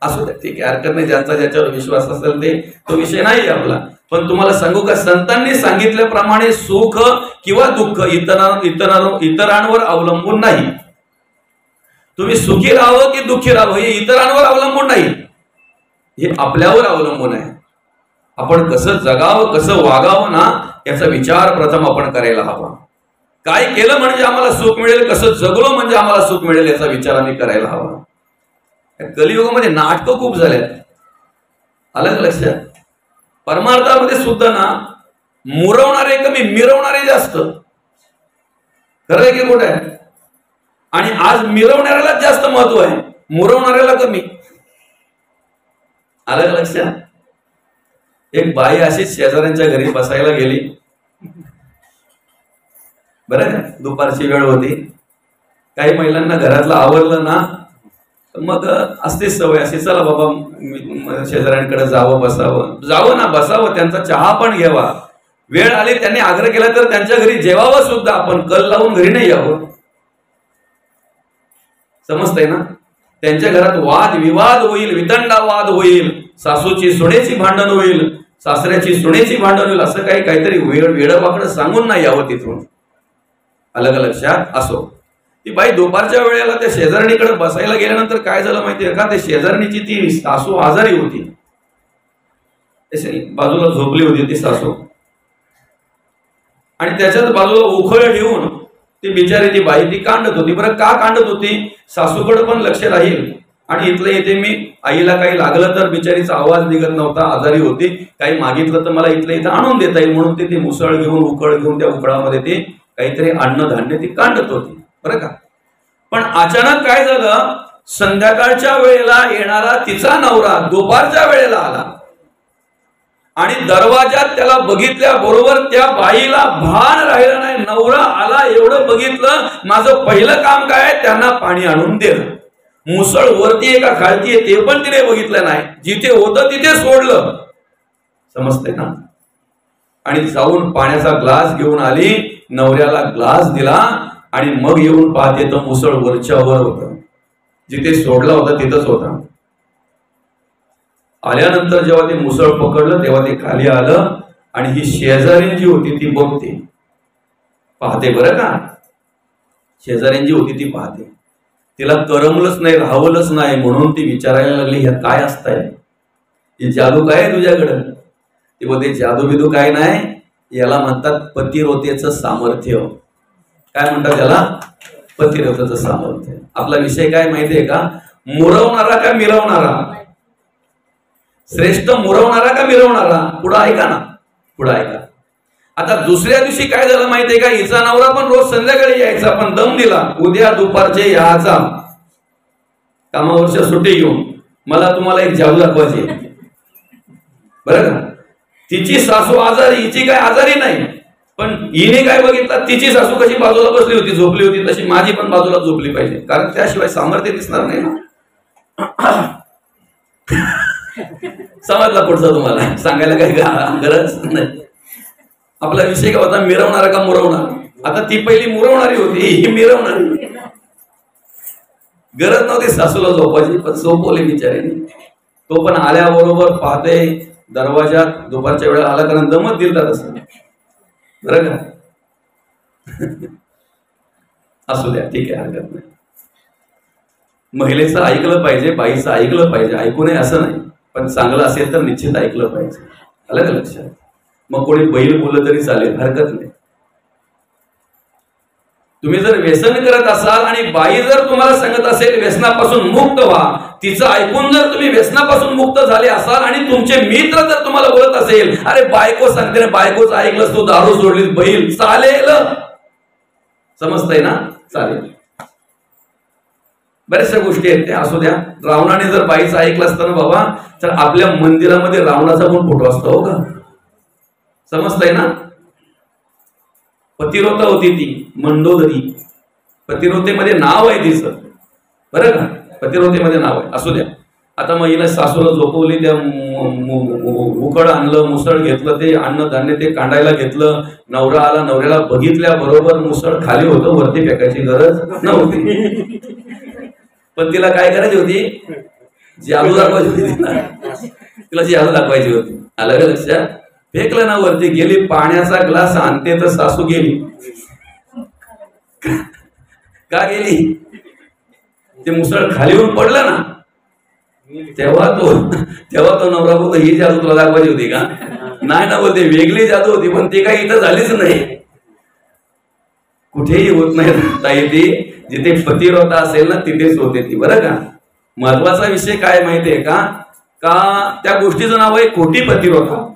असू द्या, ठीक आहे, हरकत नाही. ज्यांचा ज्याच्यावर विश्वास असेल ते, तो विषय नाही आपला. पण तुम्हाला सांगू का, संतांनी सांगितल्याप्रमाणे सुख किंवा दुःख इतरांवर अवलंबून नाही. तुम्ही सुखी राहावं की दुःखी राहावं हे इतरांवर अवलंबून नाही, हे आपल्यावर अवलंबून आहे. आपण कसं जगावं, कसं वागावं ना, याचा विचार प्रथम आपण करायला हवा. काय केलं म्हणजे आम्हाला सुख मिळेल, कसं जगलो म्हणजे आम्हाला सुख मिळेल, याचा विचार आम्ही करायला हवा. कलियुगामध्ये नाटकं खूप झाल्यात, आलं का लक्षात? परमार्थामध्ये सुद्धा ना मुरवणारे कमी, मिरवणारे जास्त. खरं आहे की खोटं आहे? आणि आज मिरवणाऱ्याला जास्त महत्व आहे, मुरवणाऱ्याला कमी. आलं का लक्षात? एक बाई अशीच शेजाऱ्यांच्या घरी बसायला गेली, बरं का, दुपारची वेळ होती. काही महिलांना घरातलं आवरलं ना, मग असतेच सवय अशी, चला बाबा शेजाऱ्यांकडे जावं, बसावं. जावं ना, बसावं, त्यांचा चहा पण घ्यावा. वेळ आली, त्यांनी आग्रह केला तर त्यांच्या घरी जेवावं सुद्धा, आपण कल लावून घरी नाही यावं. समजतंय ना? त्यांच्या घरात वाद विवाद होईल, वितंडावाद होईल, सासूची सुनेची भांडण होईल, सासऱ्याची सुनेची भांडण होईल, असं काहीतरी वेडवाकडं सांगून नाही यावं तिथून. अलग लक्षात? असो. ती बाई दुपारच्या वेळेला त्या शेजारणीकडे बसायला गेल्यानंतर काय झालं माहितीये का? त्या शेजारणीची ती सासू आजारी होती, बाजूला झोपली होती ती सासू, आणि त्याच्याच बाजूला उखळ ठेवून ती बिचारी ती बाई ती कांडत होती. बरं का कांडत होती? सासूकडे पण लक्ष राहील, आणि इथलं येते मी, आईला काही लागलं तर बिचारीचा आवाज निघत नव्हता, आजारी होती, काही मागितलं तर मला इथलं इथं आणून देता येईल म्हणून ती मुसळ घेऊन, उखळ घेऊन त्या उखळामध्ये ती काहीतरी अन्नधान्य ती कांडत होती. बरं का? पण अचानक काय झालं, संध्याकाळच्या वेळेला येणारा तिचा नवरा दुपारच्या वेळेला आला, आणि दरवाजात त्याला बघितल्या बरोबर त्या बाईला भान राहिलं नाही. नवरा आला एवढं बघितलं, माझं पहिलं काम काय, त्यांना पाणी आणून दिलं. मुसळ वरती आहे का खालती आहे ते पण तिने बघितलं नाही, जिथे होतं तिथे सोडलं. समजते ना? आणि जाऊन पाण्याचा ग्लास घेऊन आली, नवऱ्याला ग्लास दिला, आणि मग येऊन पाहते तर मुसळ वरच्यावर होतं, जिथे सोडला होता तिथंच होता. आल्यानंतर जेव्हा ते मुसळ पकडलं तेव्हा ते खाली आलं, आणि ही शेजारी जी होती ती बघते, पाहते. बरं का? शेजारी जी होती ती पाहते, तिला करमलंच नाही, राहवलंच नाही, म्हणून ती विचारायला लागली, ह्या काय असतंय, ही जादू काय आहे तुझ्याकडं? ती बोलते जादू बिदू काय नाही, याला म्हणतात पतिव्रतेचं सामर्थ्य. काय म्हणतात त्याला? पतिव्रतेचं सामर्थ्य. आपला विषय काय माहितीये का? मुरवणारा का मिरवणारा? श्रेष्ठ मुरवणारा का मिरवणारा? पुढं ऐका ना, पुढं ऐका. आता दुसऱ्या दिवशी काय झालं माहितीये का, हिचा नवरा पण रोज संध्याकाळी यायचा, पण दम दिला, उद्या दुपारचे याचा कामावरच्या सुट्टी घेऊन, मला तुम्हाला एक जादू दाखवायची बरं का. तिची सासू आजारी, हिची काय आजारी नाही, पण हिने काय बघितलं, तिची सासू कशी बाजूला बसली होती, झोपली होती, तशी माझी पण बाजूला झोपली पाहिजे, कारण त्याशिवाय सामर्थ्य दिसणार नाही ना. समजला पुढचा तुम्हाला, सांगायला काही गरज नाही. आपला विषय काय होता, मिरवणारा का मुरवणार. आता ती पहिली मुरवणारी होती, ही मिरवणारी. गरज नव्हती सासूला झोपायची, पण झोपवली बिचारीने. तो पण आल्याबरोबर पाहते दरवाजात, दुपारच्या वेळेला आला, कारण दमत दिलता तसं बरं का. असू द्या, ठीक आहे, हरकत नाही. महिलेचं ऐकलं पाहिजे, बाईचं ऐकलं पाहिजे, ऐकू नये असं नाही, पण चांगलं असेल तर निश्चित ऐकलं पाहिजे. आलं का लक्षात. मग कोणी बैल बोललं तरी चालेल, हरकत नाही. तुम्ही जर व्यसन करत असाल आणि बाई जर तुम्हाला सांगत असेल व्यसनापासून मुक्त व्हा, तिचं ऐकून जर तुम्ही व्यसनापासून मुक्त झाले असाल आणि तुमचे मित्र जर तुम्हाला बोलत असेल, अरे बायको सांगते ना, बायकोच ऐकलंस तू, दारू सोडलीस, बैल, चालेल. समजतंय ना, चालेल. बऱ्याचशा गोष्टी आहेत त्या, असू द्या. रावणाने जर बाईचं ऐकलं असतं ना बाबा, तर आपल्या मंदिरामध्ये रावणाचा पण फोटो असतो, हो का. समजतंय ना. पतिव्रता होती ती, मंडोदरी. पतिव्रतेमध्ये नाव आहे तिचं, बरं का, पतिव्रतेमध्ये नाव आहे. असू द्या. आता महिला सासूला झोपवली, त्या उकड आणलं, मुसळ घेतलं, ते अन्नधान्य ते कांडायला घेतलं, नवरा आला, नवऱ्याला बघितल्या बरोबर मुसळ खाली होतं, वरती फेकायची गरज नव्हती. पण तिला काय करायची होती, जादू दाखवायची होती तिला जादू दाखवायची होती. आलं का लक्षात. फेकलं ना वरती, गेली पाण्याचा ग्लास आणते तर सासू गेली. का गेली, ते मुसळ खाली येऊन पडलं ना, तेव्हा तो नवरा बोलतो, ही जादू तुला दाखवायची होती का. नाही ना बोलते, वेगळी जादू होती, पण ती काही इथं झालीच नाही. कुठेही होत नाही ताई, ती जिथे पतिव्रता असेल ना तिथेच होते ती, बरं का. महत्वाचा विषय काय माहितीये का, त्या गोष्टीचं नाव आहे खोटी पतिव्रता.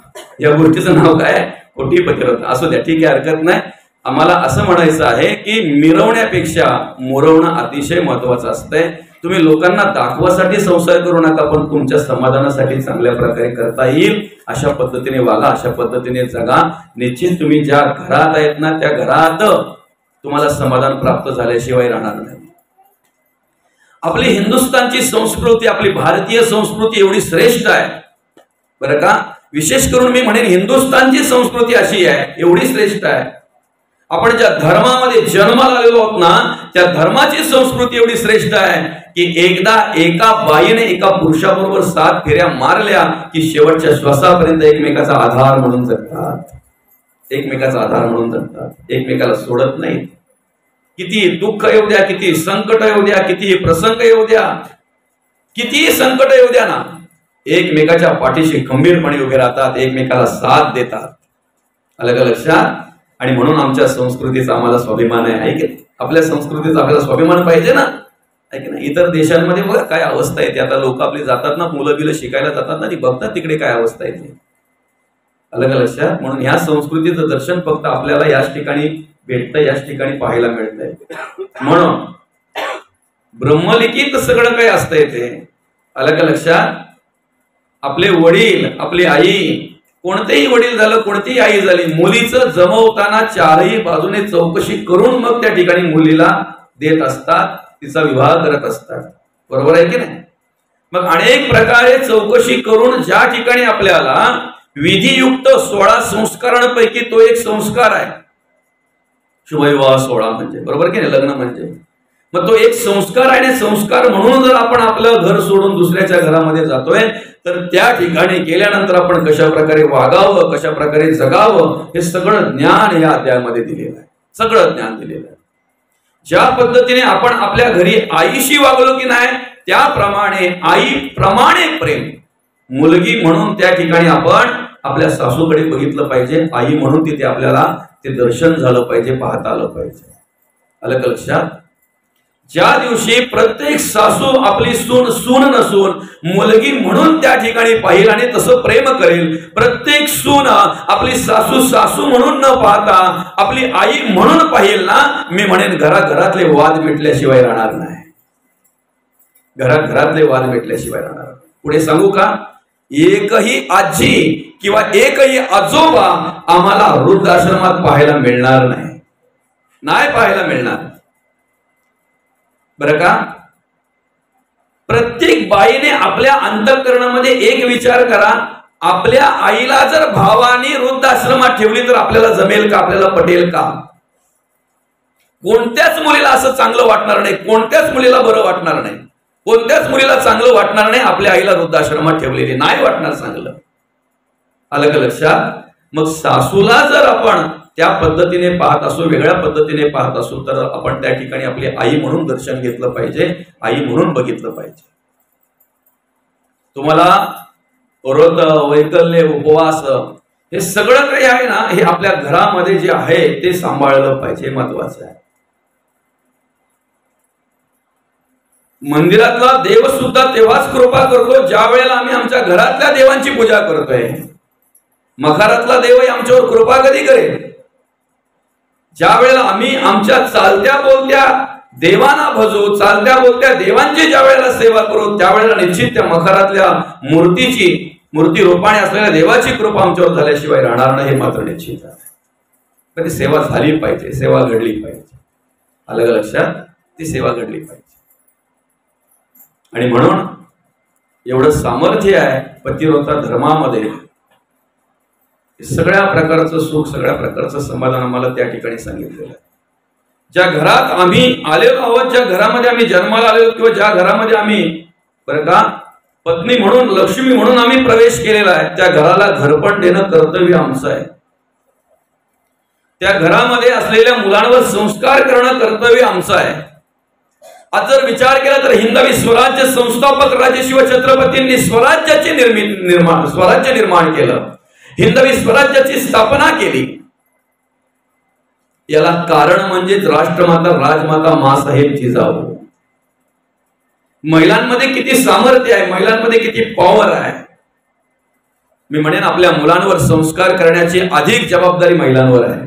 या गोष्टीचं नाव काय, खोटी पतिव्रता. असू द्या, ठीक आहे, हरकत नाही. आम्हाला असं म्हणायचं आहे की मिरवण्यापेक्षा मुरवणं अतिशय महत्वाचं असतंय. तुम्ही लोकांना दाखवासाठी संसार करू नका, पण तुमच्या समाधानासाठी चांगल्या प्रकारे करता येईल अशा पद्धतीने वागा, अशा पद्धतीने जगा. निश्चित तुम्ही ज्या घरात आहेत ना, त्या घरात तुम्हाला समाधान प्राप्त झाल्याशिवाय राहणार नाही. आपली हिंदुस्थानची संस्कृती, आपली भारतीय संस्कृती एवढी श्रेष्ठ आहे बरं का. विशेष करून मी म्हणेन हिंदुस्थानची संस्कृती अशी आहे, एवढी श्रेष्ठ आहे. आपण ज्या धर्मामध्ये जन्माला आलेलो आहोत ना, त्या धर्माची संस्कृती एवढी श्रेष्ठ आहे की एकदा एका बाईने एका पुरुषाबरोबर 7 फेऱ्या मारल्या की शेवटच्या श्वासापर्यंत एकमेकाचा आधार म्हणून जगतात, एकमेकाचा आधार म्हणून जगतात, एकमेकाला सोडत नाहीत. किती दुःख येऊ द्या, किती संकट येऊ द्या, कितीही प्रसंग येऊ द्या, कितीही संकट येऊ द्या ना, एकमेकाच्या पाठीशी खंबीरपणे उभे राहतात, एकमेकाला साथ देतात. आलं का लक्षात. आणि म्हणून आमच्या संस्कृतीचा आम्हाला स्वाभिमान आहे की नाही. आपल्या संस्कृतीचा आपल्याला स्वाभिमान पाहिजे ना, आहे की नाही. इतर देशांमध्ये बघा काय अवस्था येते. आता लोक आपली जातात ना, मुलं बिलं शिकायला जातात ना, ती बघतात तिकडे काय अवस्था येते. आलं का लक्षात. म्हणून ह्या संस्कृतीचं दर्शन फक्त आपल्याला याच ठिकाणी भेटतं, याच ठिकाणी पाहायला मिळतंय. म्हणून ब्रह्मलिखित सगळं काही असतंय ते. आलं का लक्षात. आपले वडील, आपली आई, कोणतेही वडील झालं, कोणतीही आई झाली, मुलीचं जमवताना चारही बाजूने चौकशी करून मग त्या ठिकाणी मुलीला देत असतात, तिचा विवाह करत असतात. बरोबर आहे की नाही. मग अनेक प्रकारे चौकशी करून ज्या ठिकाणी आपल्याला विधियुक्त 16 संस्कारांपैकी तो एक संस्कार आहे शुभविवाह सोहळा म्हणजे, बरोबर की नाही, लग्न म्हणजे. मग तो एक संस्कार आहे आणि संस्कार म्हणून जर आपण आपलं घर सोडून दुसऱ्याच्या घरामध्ये जातोय, तर त्या ठिकाणी गेल्यानंतर आपण कशा प्रकारे वागावं, कशा प्रकारे जगावं, हे सगळं ज्ञान या अध्यायामध्ये दिलेलं आहे. सगळं ज्ञान दिलेलं आहे. ज्या पद्धतीने आपण आपल्या घरी आईशी वागलो की नाही, त्याप्रमाणे आईप्रमाणे प्रेम, मुलगी म्हणून त्या ठिकाणी आपण आपल्या सासूकडे बघितलं पाहिजे, आई म्हणून तिथे आपल्याला ते दर्शन झालं पाहिजे, पाहता आलं पाहिजे. आलं का लक्षात. ज्या दिवशी प्रत्येक सासू आपली सून नसून मुलगी म्हणून त्या ठिकाणी पाहिल आणि तसं प्रेम करेल, प्रत्येक सून आपली सासू म्हणून न पाहता आपली आई म्हणून पाहिल ना, मी म्हणेन घराघरातले वाद मिटल्याशिवाय राहणार नाही. घराघरातले वाद मिटल्याशिवाय राहणार. पुढे सांगू का? एकही आजी किंवा एकही आजोबा आम्हाला वृद्धाश्रमात पाहायला मिळणार नाही पाहायला मिळणार. बरं का? प्रत्येक बाईने आपल्या अंतःकरणामध्ये एक विचार करा, आपल्या आईला जर भावाने वृद्धाश्रमात ठेवली तर आपल्याला जमेल का? आपल्याला पटेल का? कोणत्याच मुलीला असं चांगलं वाटणार नाही, कोणत्याच मुलीला बरं वाटणार नाही, कोणत्याच मुलीला चांगलं वाटणार नाही आपल्या आईला वृद्धाश्रमात ठेवलेली, नाही वाटणार चांगलं. आलं का लक्षात? मग सासूला जर आपण त्या पद्धतीने पाहत असू, वेगळ्या पद्धतीने पाहत असू, तर आपण त्या ठिकाणी आपली आई म्हणून दर्शन घेतलं पाहिजे, आई म्हणून बघितलं पाहिजे. तुम्हाला व्रत, वैकल्य, उपवास हे सगळं काही आहे ना, हे आपल्या घरामध्ये जे आहे ते सांभाळलं पाहिजे, महत्वाचं आहे. मंदिरातला देव सुद्धा तेव्हाच कृपा करतो ज्या वेळेला आम्ही आमच्या घरातल्या देवांची पूजा करतोय. मखारातला देवही आमच्यावर कृपा कधी करेल? ज्या वेळेला आम्ही आमच्या चालत्या बोलत्या देवांना भजू, चालत्या बोलत्या देवांची ज्या वेळेला सेवा करू, त्यावेळेला निश्चित त्या मखारातल्या मूर्ती रूपाने असलेल्या देवाची कृपा आमच्यावर झाल्याशिवाय राहणार नाही, हे मात्र निश्चित आहे. पण ती सेवा झाली पाहिजे, सेवा घडली पाहिजे. आलं का लक्षात? ती सेवा घडली पाहिजे. आणि म्हणून एवढं सामर्थ्य आहे पतिव्रता धर्मामध्ये. सगळ्या प्रकारचं सुख, सगळ्या प्रकारचं समाधान आम्हाला त्या ठिकाणी सांगितलेलं आहे. ज्या घरात आम्ही आलेलो आहोत, ज्या घरामध्ये आम्ही जन्माला आलेलो, किंवा ज्या घरामध्ये आम्ही बरं का पत्नी म्हणून, लक्ष्मी म्हणून आम्ही प्रवेश केलेला आहे, त्या घराला घरपण देणं कर्तव्य आमचं आहे. त्या घरामध्ये असलेल्या मुलांवर संस्कार करणं कर्तव्य आमचं आहे. आज जर विचार केला तर हिंदवी स्वराज्य संस्थापक राजे शिवछत्रपतींनी स्वराज्य निर्माण केलं, हिंदवी स्वराज्याची स्थापना केली. याला कारण म्हणजे राष्ट्रमाता राजमाता माँसाहेब जिजाऊ. महिलांमध्ये किती सामर्थ्य आहे, महिलांमध्ये किती पॉवर आहे. मी म्हणेन आपल्या मुलांवर संस्कार करण्याची अधिक जबाबदारी महिलांवर आहे,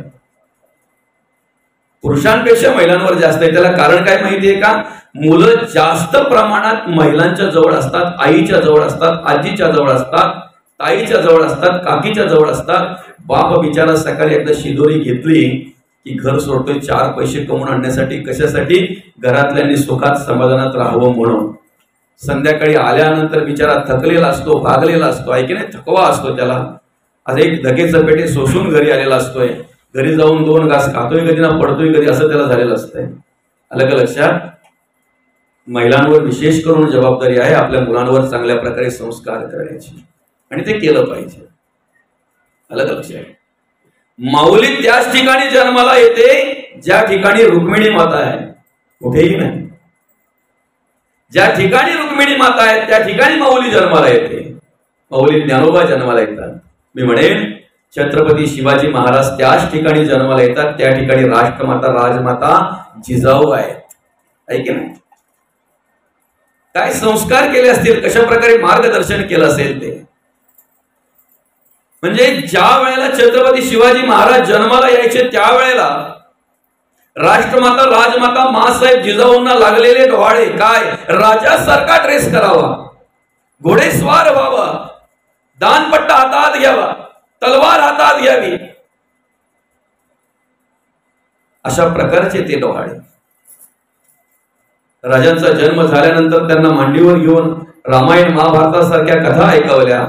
पुरुषांपेक्षा महिलांवर जास्त आहे. त्याला कारण काय माहितीये का? मुलं जास्त प्रमाणात महिलांच्या जवळ असतात, आईच्या जवळ असतात, आजीच्या जवळ असतात, ताईच्या जवळ असतात, काकीच्या जवळ असतात. बाप बिचारा सकाळी एकदा शिदोरी घेतली की घर सोडतोय 4 पैसे कमवून आणण्यासाठी. कशासाठी? घरातल्यांनी सुखात समाधानात राहावं म्हणून. संध्याकाळी आल्यानंतर बिचारा थकलेला असतो, भागलेला असतो, आहे की नाही, थकवा असतो त्याला. आज एक धकेचं पेटे सोसून घरी आलेला असतोय, घरी जाऊन 2 घास खातोय कधी ना पडतोय कधी, असं त्याला झालेलं असतंय. आलं का लक्षात? महिलांवर विशेष करून जबाबदारी आहे आपल्या मुलांवर चांगल्या प्रकारे संस्कार करण्याची, आणि ते केलं पाहिजे. आलं का लक्षात? माऊली त्याच ठिकाणी जन्माला येते ज्या ठिकाणी रुक्मिणी माता आहे, कुठेही नाही. ज्या ठिकाणी रुक्मिणी माता आहे त्या ठिकाणी माऊली जन्माला येते. माऊली ज्ञानोबा जन्माला येतात. मी म्हणेन छत्रपती शिवाजी महाराज त्याच ठिकाणी जन्माला येतात, त्या ठिकाणी राष्ट्रमाता राजमाता जिजाऊ आहेत, आहे की नाही? काय संस्कार केले असतील, कशा प्रकारे मार्गदर्शन केलं असेल ते. म्हणजे ज्या वेळेला छत्रपती शिवाजी महाराज जन्माला यायचे त्यावेळेला राष्ट्रमाता राजमाता माँसाहेब जिजाऊंना लागलेले डोहाळे काय? राजासारखा ड्रेस करावा, घोडेस्वार व्हावा, दानपट्टा हातात घ्यावा, तलवार हातात घ्यावी, अशा प्रकारचे ते डोहाळे. राजांचा जन्म झाल्यानंतर त्यांना मांडीवर घेऊन रामायण महाभारतासारख्या कथा ऐकवल्या,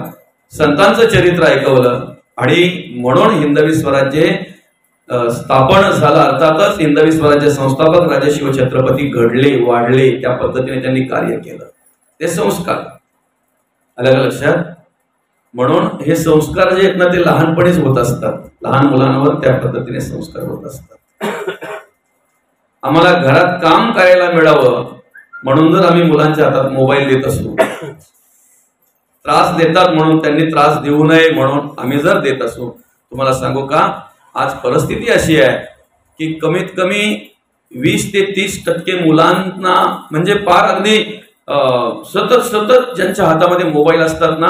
संतांचं चरित्र ऐकवलं, आणि म्हणून हिंदवी स्वराज्य स्थापन झालं. अर्थातच हिंदवी स्वराज्य संस्थापक राजे शिवछत्रपती घडले, वाढले, त्या पद्धतीने त्यांनी कार्य केलं. ते संस्कार. आलं का लक्षात? म्हणून हे संस्कार जे आहेत ना ते लहानपणीच होत असतात, लहान मुलांवर त्या पद्धतीने संस्कार होत असतात. आम्हाला घरात काम करायला मिळावं म्हणून जर आम्ही मुलांच्या हातात मोबाईल देत असू, त्रास देतात म्हणून त्यांनी त्रास देऊ नये म्हणून आम्ही जर देत असू, तुम्हाला सांगू का आज परिस्थिती अशी आहे की कमीत कमी 20 ते 30% मुलांना म्हणजे फार अगदी सतत सतत ज्यांच्या हातामध्ये मोबाईल असतात ना,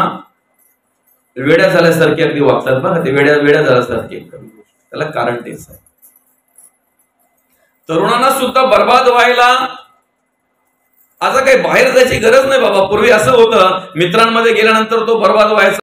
वेड्या झाल्यासारखे अगदी वागतात बघा ते, वेड्या झाल्यासारखे. त्याला कारण तेच आहे. तरुणांना सुद्धा बर्बाद व्हायला आता काही बाहेर जायची गरज नाही बाबा. पूर्वी असं होतं, मित्रांमध्ये गेल्यानंतर तो बर्बाद व्हायचा.